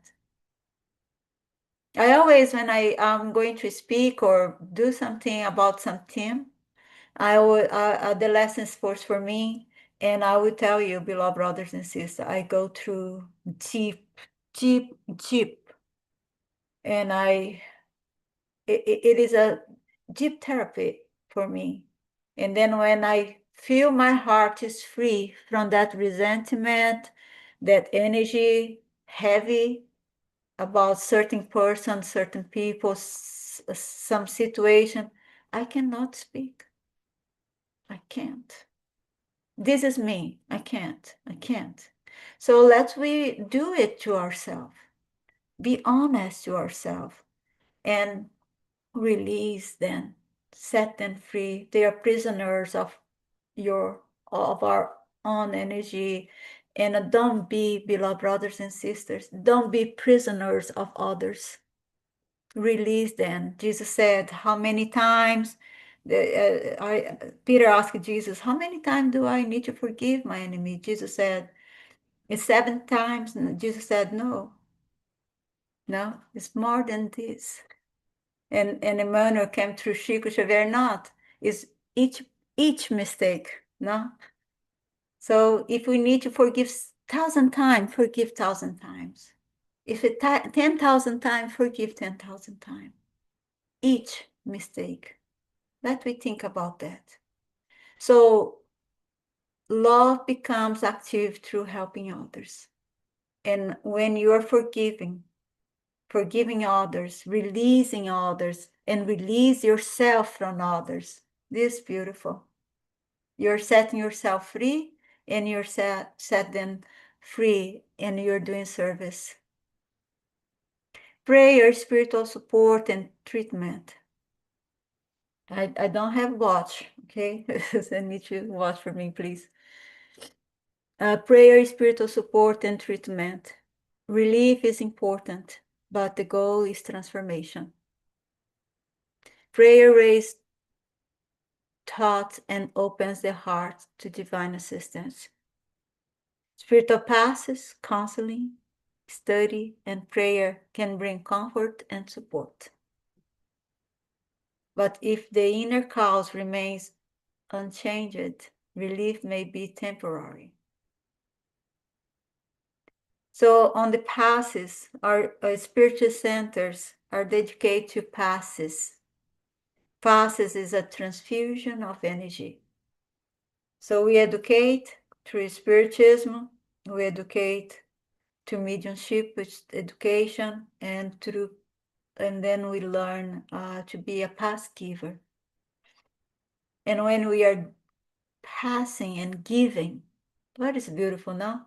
I always, when I am going to speak or do something about something, I will the lessons for me, and I will tell you, beloved brothers and sisters, I go through deep, deep, deep, and it is a deep therapy for me. And then when I feel my heart is free from that resentment, that energy heavy about certain person, certain people, some situation, I cannot speak. I can't. This is me. I can't. I can't. So let's we do it to ourselves. Be honest to ourselves and release them, set them free. They are prisoners of our own energy. And don't be, beloved brothers and sisters, don't be prisoners of others. Release them. Jesus said, how many times? Peter asked Jesus, how many times do I need to forgive my enemy? Jesus said, it's 7 times. And Jesus said, no, it's more than this. And Emmanuel came through Chico Xavier, not. It's each mistake, no? So if we need to forgive 1,000 times, forgive 1,000 times. If it 10,000 times, forgive 10,000 times. Each mistake. Let me think about that. So love becomes active through helping others. And when you are forgiving others, releasing others, and release yourself from others, this is beautiful. You're setting yourself free, and you're set them free, and you're doing service. Prayer, spiritual support, and treatment. I don't have watch, okay? I need you to watch for me, please. Prayer, spiritual support, and treatment. Relief is important, but the goal is transformation. Prayer raises thought and opens the heart to divine assistance. Spiritual passes, counseling, study, and prayer can bring comfort and support. But if the inner cause remains unchanged, relief may be temporary. So on the passes, our spiritual centers are dedicated to passes. Passes is a transfusion of energy. So we educate through spiritism, we educate to mediumship, which education, and then we learn to be a pass giver. And when we are passing and giving, what is beautiful now?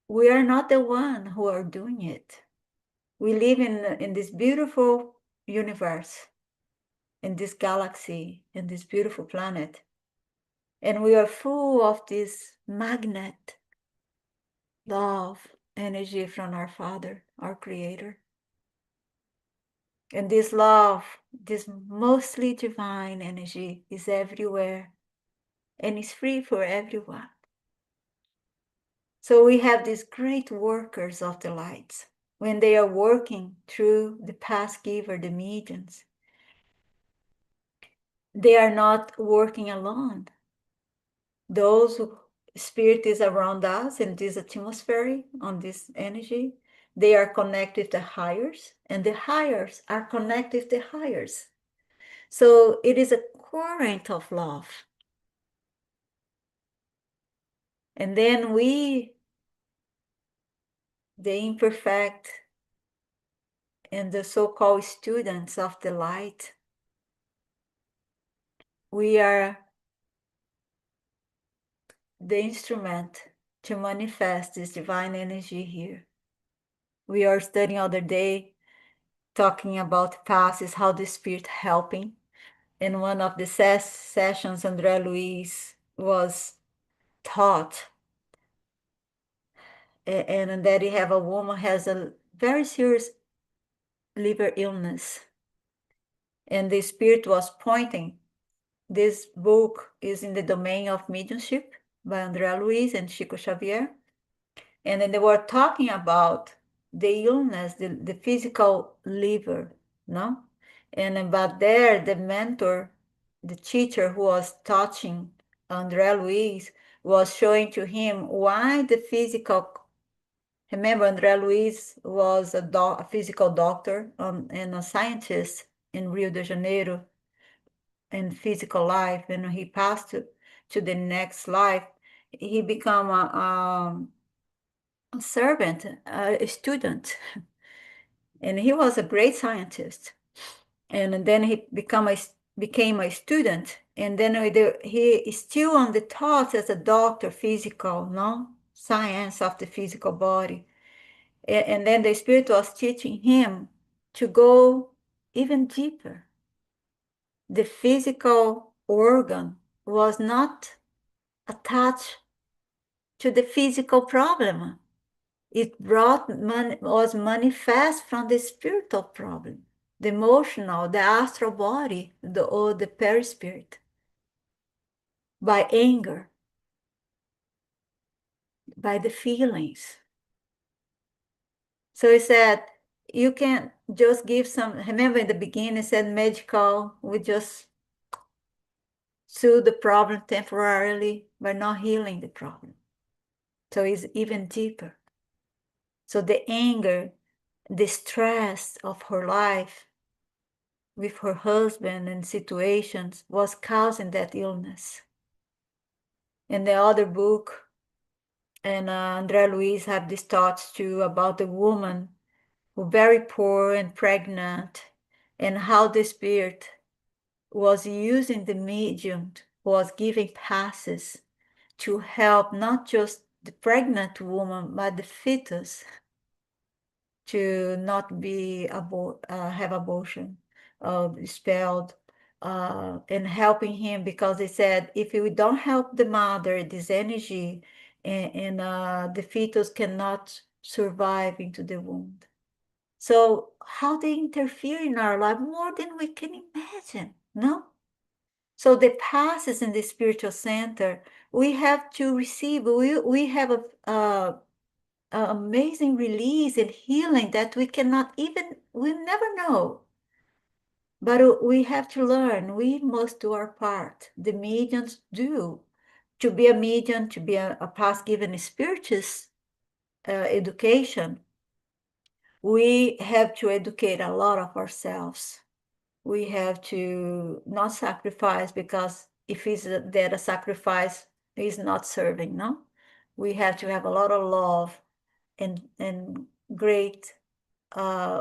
We are not the one who are doing it. We live in this beautiful universe, in this galaxy, in this beautiful planet. And we are full of this magnet, love, energy from our Father, our Creator. And this love, this mostly divine energy is everywhere and is free for everyone. So we have these great workers of the lights. When they are working through the past giver, the mediums, they are not working alone. Those who spirit is around us in this atmosphere, on this energy, they are connected with the higher, and the higher are connected with the higher. So it is a current of love. And then we, the imperfect and the so-called students of the light, we are the instrument to manifest this divine energy here. We are studying other day, talking about passes, how the spirit helping. In one of the sessions, André Luiz was taught, and that he have a woman has a very serious liver illness. And the spirit was pointing, this book is in the domain of mediumship, by Andrea Luiz and Chico Xavier. And then they were talking about the illness, the physical liver, no? And about there, the mentor, the teacher who was touching Andrea Luiz was showing to him why the physical. Remember, Andrea Luiz was a physical doctor and a scientist in Rio de Janeiro in physical life. And he passed to the next life. He became a servant, a student, and he was a great scientist. And then he became a student, and then he is still on the thoughts as a doctor, physical, no science of the physical body. And then the Spirit was teaching him to go even deeper. The physical organ was not attached to the physical problem. It was manifest from the spiritual problem, the emotional, the astral body, or the perispirit, by anger, by the feelings. So he said, you can just give some, remember in the beginning, he said medical, we just soothe the problem temporarily by not healing the problem. So it's even deeper. So the anger, the stress of her life with her husband and situations was causing that illness. In the other book, and Andrea Luiz have these thoughts too about the woman who very poor and pregnant, and how the spirit was using the medium, was giving passes to help not just the pregnant woman, but the fetus to not be have abortion, expelled, and helping him, because they said if we don't help the mother, this energy, and the fetus cannot survive into the womb. So how they interfere in our life more than we can imagine, no? So the passes in the spiritual center, we have to receive. We have a amazing release and healing that we cannot even, we never know. But we have to learn. We must do our part. The mediums do. To be a medium, to be a past given spiritist education, we have to educate a lot of ourselves. We have to not sacrifice, because if it's that a sacrifice is not serving, no? We have to have a lot of love and great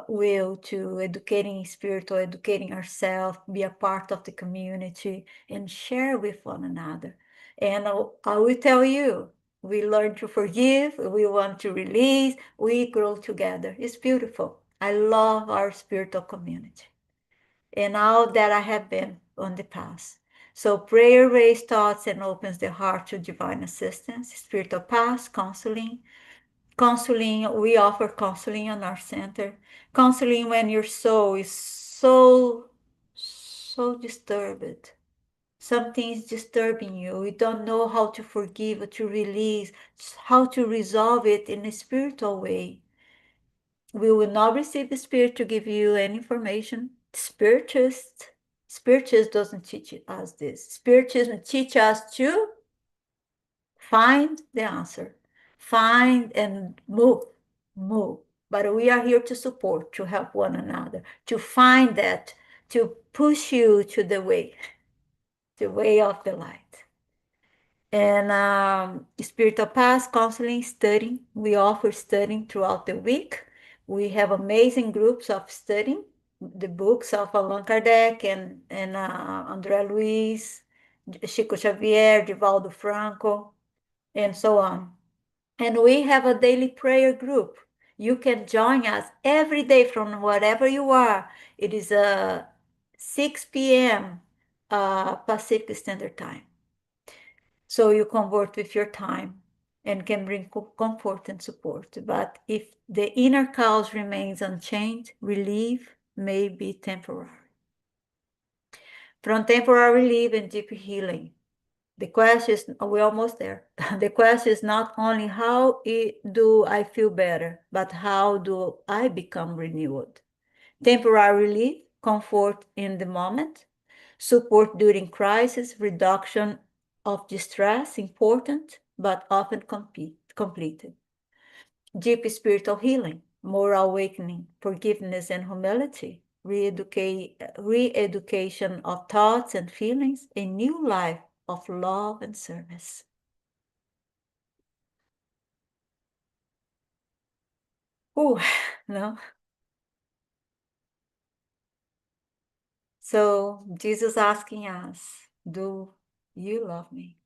will to educating spirit or educating ourselves, be a part of the community, and share with one another. And I will tell you, we learn to forgive, we want to release, we grow together. It's beautiful. I love our spiritual community and all that I have been on the past. So prayer raises thoughts and opens the heart to divine assistance, spiritual path, counseling. Counseling, we offer counseling on our center. Counseling when your soul is so disturbed. Something is disturbing you. You don't know how to forgive or to release, how to resolve it in a spiritual way. We will not receive the spirit to give you any information. Spiritists doesn't teach us this. Spiritism teach us to find the answer, find and move. But we are here to support, to help one another, to find that, to push you to the way of the light. And spiritual path counseling, studying. We offer studying throughout the week. We have amazing groups of studying the books of Allan Kardec and André Luiz, Chico Xavier, Divaldo Franco, and so on. And we have a daily prayer group. You can join us every day from wherever you are. It is 6 p.m. Pacific Standard Time. So you convert with your time and can bring comfort and support. But if the inner cause remains unchanged, relief may be temporary. From temporary relief and deep healing, The question is, we're almost there. The question is not only do I feel better, but how do I become renewed? Temporary relief, comfort in the moment, support during crisis, reduction of distress, important, but often completed. Deep spiritual healing, moral awakening, forgiveness and humility, re-education of thoughts and feelings, a new life of love and service. Oh, no. So Jesus asking us, do you love me?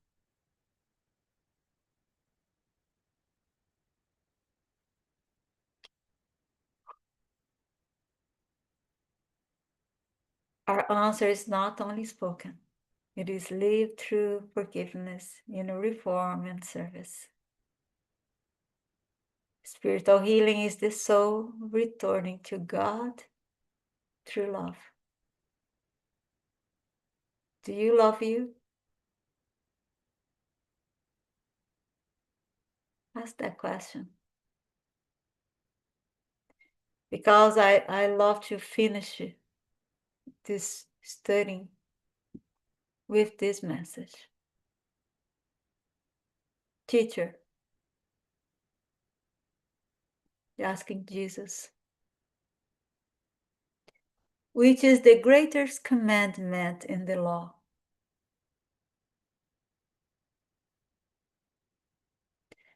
Our answer is not only spoken, it is lived through forgiveness, reform and service. Spiritual healing is the soul returning to God through love. Do you love you? Ask that question. Because I love to finish this studying with this message. Teacher, asking Jesus, which is the greatest commandment in the law?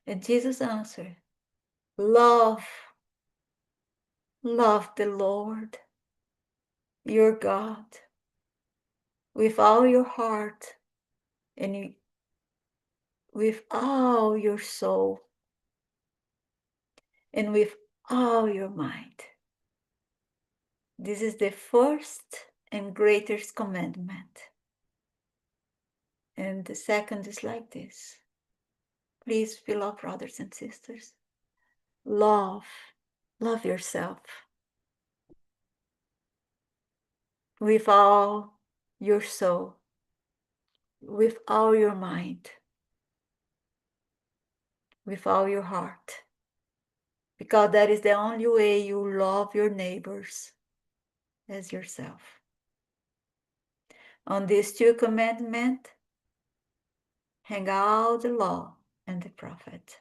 And Jesus answered, love the Lord, your God, with all your heart and with all your soul and with all your mind. This is the first and greatest commandment. And the second is like this. Please, beloved brothers and sisters, love yourself with all your soul, with all your mind, with all your heart, because that is the only way you love your neighbors as yourself. On these two commandments hang out the law and the prophet,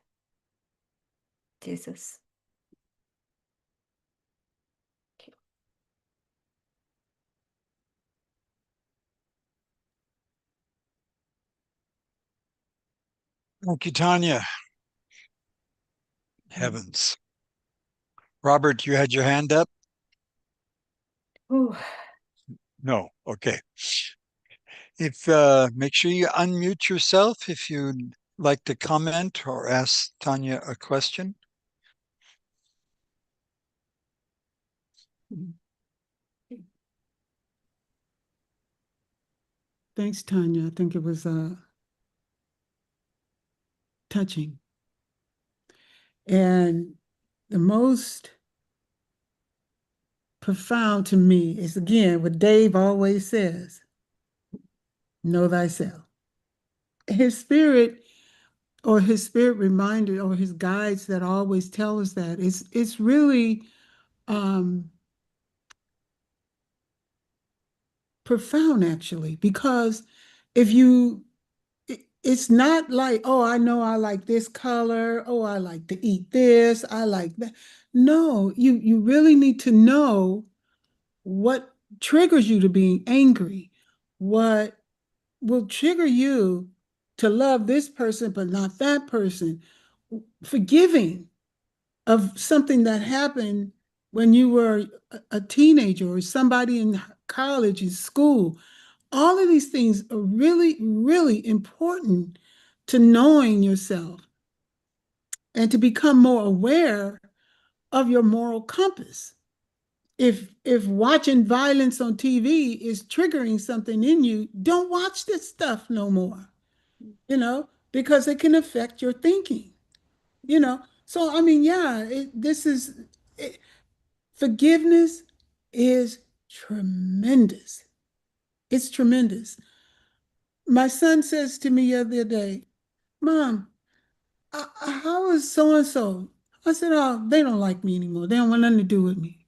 Jesus. Thank you, Tanya. Heavens. Robert, you had your hand up? Ooh. No. Okay. If make sure you unmute yourself if you'd like to comment or ask Tanya a question. Thanks, Tanya. I think it was touching. And the most profound to me is, again, what Dave always says, know thyself. His spirit reminder or his guides that always tell us that it's really profound, actually, because if you it's not like, oh, I know I like this color, oh, I like to eat this, I like that. No, you really need to know what triggers you to being angry, what will trigger you to love this person but not that person, forgiving of something that happened when you were a teenager or somebody in college, in school. All of these things are really, really important to knowing yourself and to become more aware of your moral compass. If watching violence on TV is triggering something in you, don't watch this stuff no more, because it can affect your thinking, So, I mean, yeah, forgiveness is tremendous. It's tremendous. My son says to me the other day, Mom, how is so and so? I said, oh, they don't like me anymore. They don't want nothing to do with me.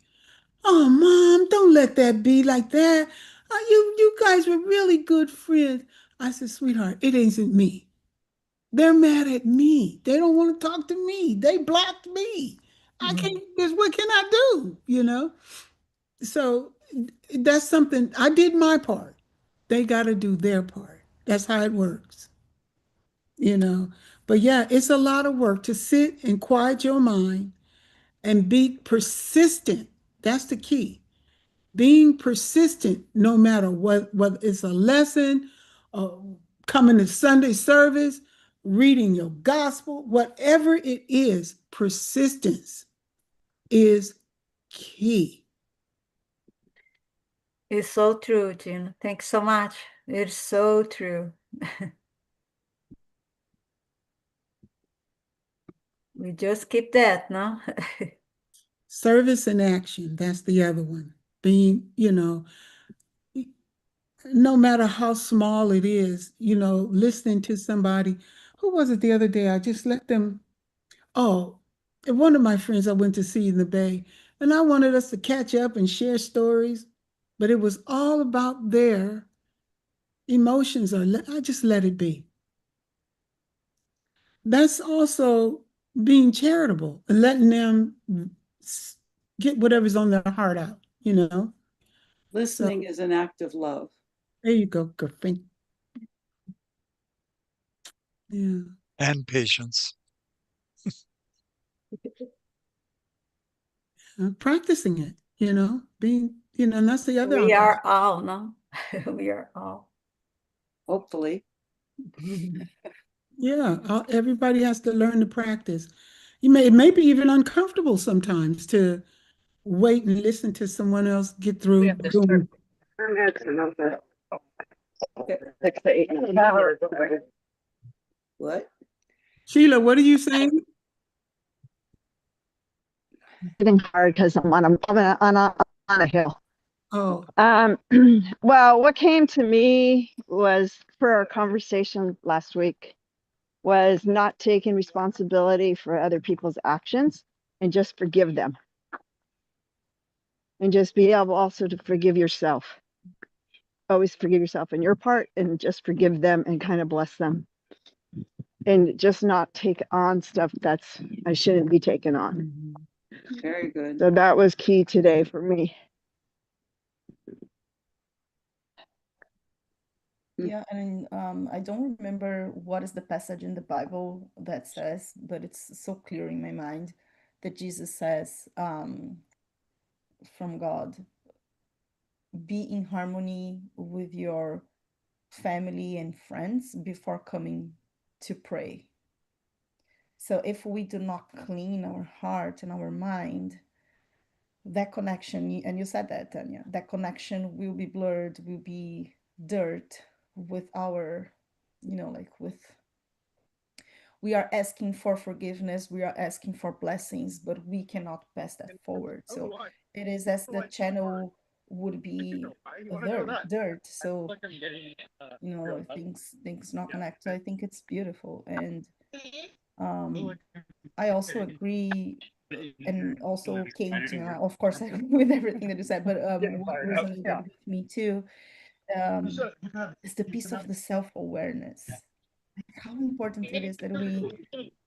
Oh, Mom, don't let that be like that. You guys were really good friends. I said, sweetheart, it isn't me. They're mad at me. They don't want to talk to me. They blocked me. I can't, just what can I do? So that's something I did my part. They got to do their part. That's how it works, you know. But yeah, it's a lot of work to sit and quiet your mind and be persistent. That's the key. Being persistent, no matter what, whether it's a lesson, uh, coming to Sunday service, reading your gospel, whatever it is, persistence is key. It's so true, Gina. Thanks so much. It's so true. We just keep that, no? Service and action, that's the other one. Being, no matter how small it is, listening to somebody. Who was it the other day? I just let them, oh, one of my friends I went to see in the Bay, and I wanted us to catch up and share stories, but it was all about their emotions, or I just let it be. That's also being charitable and letting them get whatever's on their heart out. So Listening is an act of love. there you go, Griffin. Yeah. And patience. Practicing it, being, and that's the other We option. are all, no? We are all. Hopefully. Yeah, everybody has to learn to practice. It may be even uncomfortable sometimes to wait and listen to someone else get through doing. What? Sheila, what are you saying? Getting hard because I'm on a hill. Oh, Well, what came to me was for our conversation last week was not taking responsibility for other people's actions and just forgive them. And just be able also to forgive yourself. Always forgive yourself in your part and just forgive them and kind of bless them. And just not take on stuff that's I shouldn't be taking on. Very good. So that was key today for me. Yeah, and I don't remember what is the passage in the Bible that says, but it's so clear in my mind that Jesus says from God, be in harmony with your family and friends before coming to pray. So if we do not clean our heart and our mind, that connection, and you said that, Tania, that connection will be blurred, will be dirt with our, like with, we are asking for forgiveness, we are asking for blessings, but we cannot pass that forward. So it is as the channel would be dirt. So, things not connect. So I think it's beautiful. And I also agree, and also Kate, of course, I agree with everything that you said, but what resonated with me too is the piece of the self-awareness. Like how important it is that we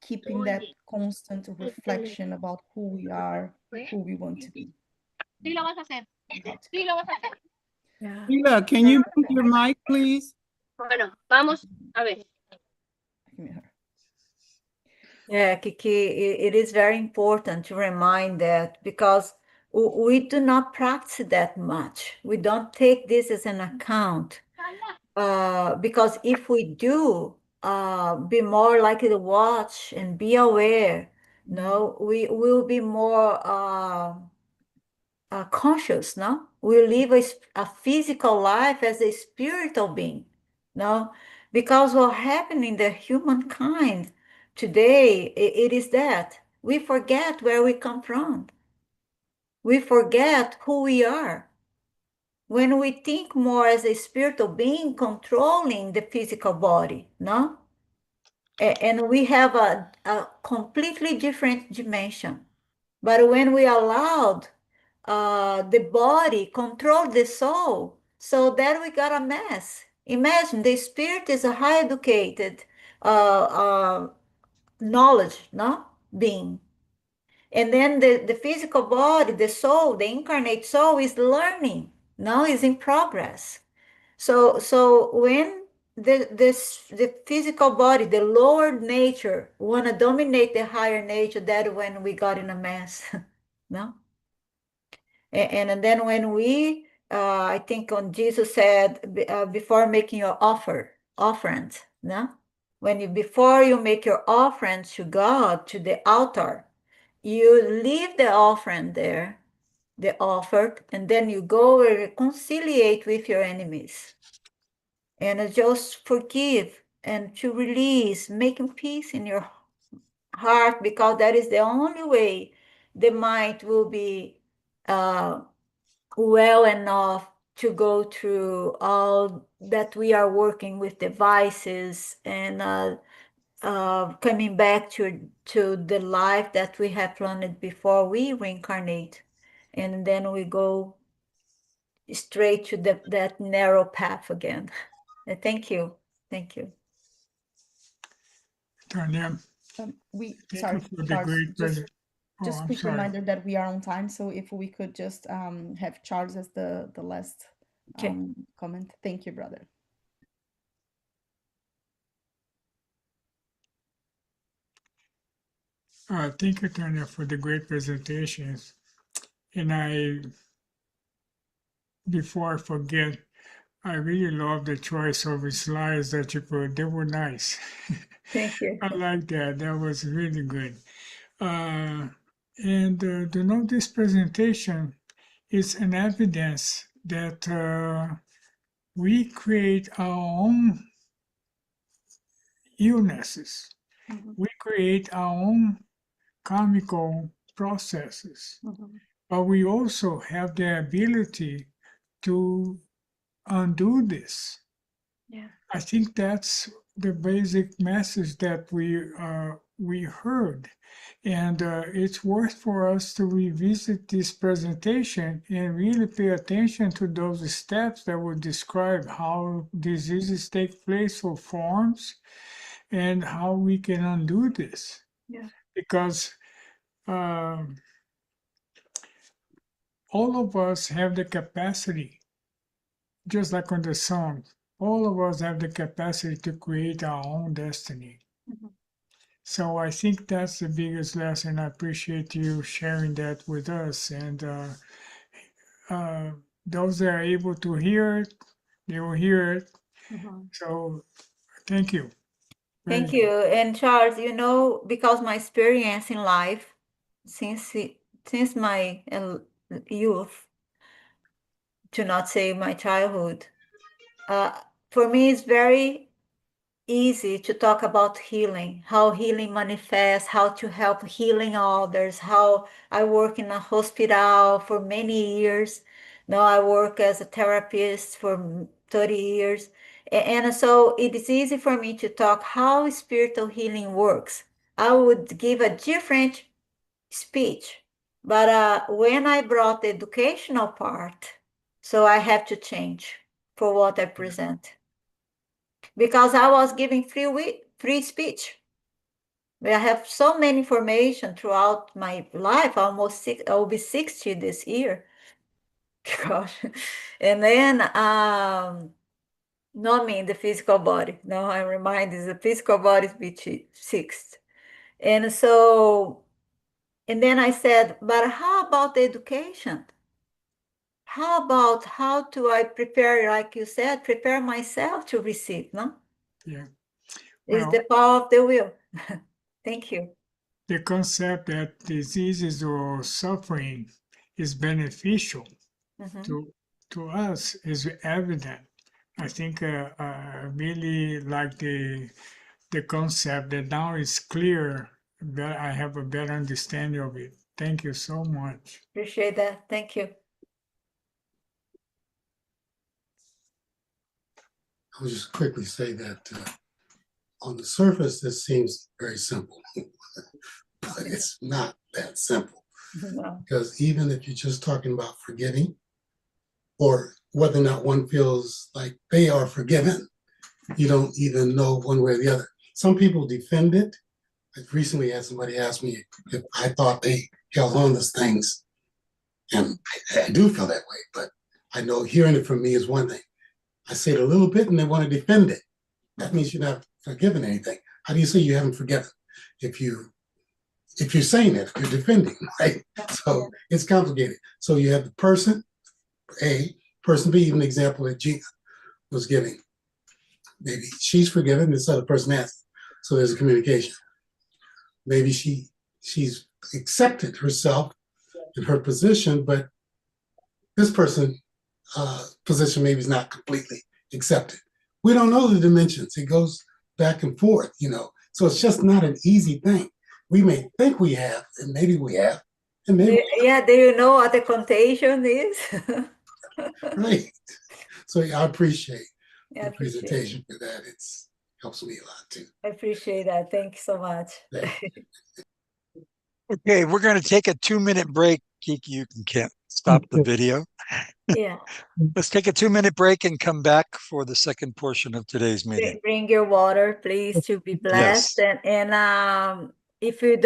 keep in that constant reflection about who we are, who we want to be. God. Yeah. Sheila, can you mute your mic, please? Give me her. Yeah, Kiki, it is very important to remind that because we do not practice that much. We don't take this as an account. Because if we do, be more likely to watch and be aware, no, we will be more conscious, no? We live a physical life as a spiritual being, no? Because what happened in the humankind today, it is that we forget where we come from. We forget who we are. when we think more as a spiritual being controlling the physical body, no? And we have a completely different dimension. But when we allowed the body control the soul, so that we got a mess. Imagine the spirit is a high educated knowledge, no? Being. And then the physical body, the soul, the incarnate soul is learning, no? Is in progress. So when the physical body, the lower nature, want to dominate the higher nature, that when we got in a mess, no? And then when we, I think when Jesus said, before making your offerings, no? Before you make your offerings to God, to the altar, you leave the offering there, the offered, and then you go and reconciliate with your enemies. And just forgive and to release, making peace in your heart, because that is the only way the mind will be well enough to go through all that we are working with devices and coming back to the life that we have planned before we reincarnate. And then we go straight to that narrow path again. Thank you. Thank you. Tania, thank you Sorry, for the Charles, great present. Oh, just I'm quick sorry. reminder that we are on time. So if we could just have Charles as the last Okay. comment. Thank you, brother. Thank you, Tania, for the great presentations. And before I forget, I really love the choice of the slides that you put. They were nice. Thank you. I like that. That was really good. And to know this presentation is an evidence that we create our own illnesses. We create our own chemical processes, but we also have the ability to undo this. Yeah. I think that's the basic message that we heard, and it's worth for us to revisit this presentation and really pay attention to those steps that would describe how diseases take place or forms, and how we can undo this. Yeah. Because all of us have the capacity, just like on the song, all of us have the capacity to create our own destiny. So I think that's the biggest lesson. I appreciate you sharing that with us. And those that are able to hear it, they will hear it. So thank you. Very Thank good. you. And Charles, because my experience in life since my youth, to not say my childhood, for me it's very easy to talk about healing, how healing manifests, how to help healing others, how I work in a hospital for many years. Now I work as a therapist for 30 years. And so it is easy for me to talk how spiritual healing works. I would give a different speech. But when I brought the educational part, so I have to change for what I present because I was giving free speech. I have so many information throughout my life. I will be 60 this year. Gosh. And then not me, the physical body. No, I'm reminded the physical body is be 6. And so, and then I said, but how about the education? How about how do I prepare, like you said, prepare myself to receive, no? Yeah. It's Well, the power of the will. Thank you. the concept that diseases or suffering is beneficial to us is evident. I think I really like the concept that now it's clear that I have a better understanding of it. Thank you so much. Appreciate that. Thank you. I'll just quickly say that on the surface, this seems very simple, but it's not that simple. No. Because even if you're just talking about forgiving, or whether or not one feels like they are forgiven, you don't even know one way or the other. Some people defend it. I recently had somebody ask me if I thought they held on to things, and I do feel that way, but I know hearing it from me is one thing. I say it a little bit and they want to defend it. That means you're not forgiven anything. How do you say you haven't forgiven? If you're saying it, if you're defending, right? So it's complicated. So you have the person A, person B, even the example that Gina was giving. Maybe she's forgiven, this other person hasn't. So there's a communication. Maybe she's accepted herself in her position, but this person position maybe is not completely accepted. We don't know the dimensions. It goes back and forth, So it's just not an easy thing. We may think we have, and maybe we have, and maybe Yeah, do you know what the contagion is? right. So I appreciate Yeah, the I appreciate it. presentation for that. It helps me a lot too. I appreciate that. Thank you so much. Okay, we're going to take a 2-minute break. Kiki, you can't stop the video. Yeah. Let's take a 2-minute break and come back for the second portion of today's meeting. Bring your water, please, to be blessed. Yes. And if you don't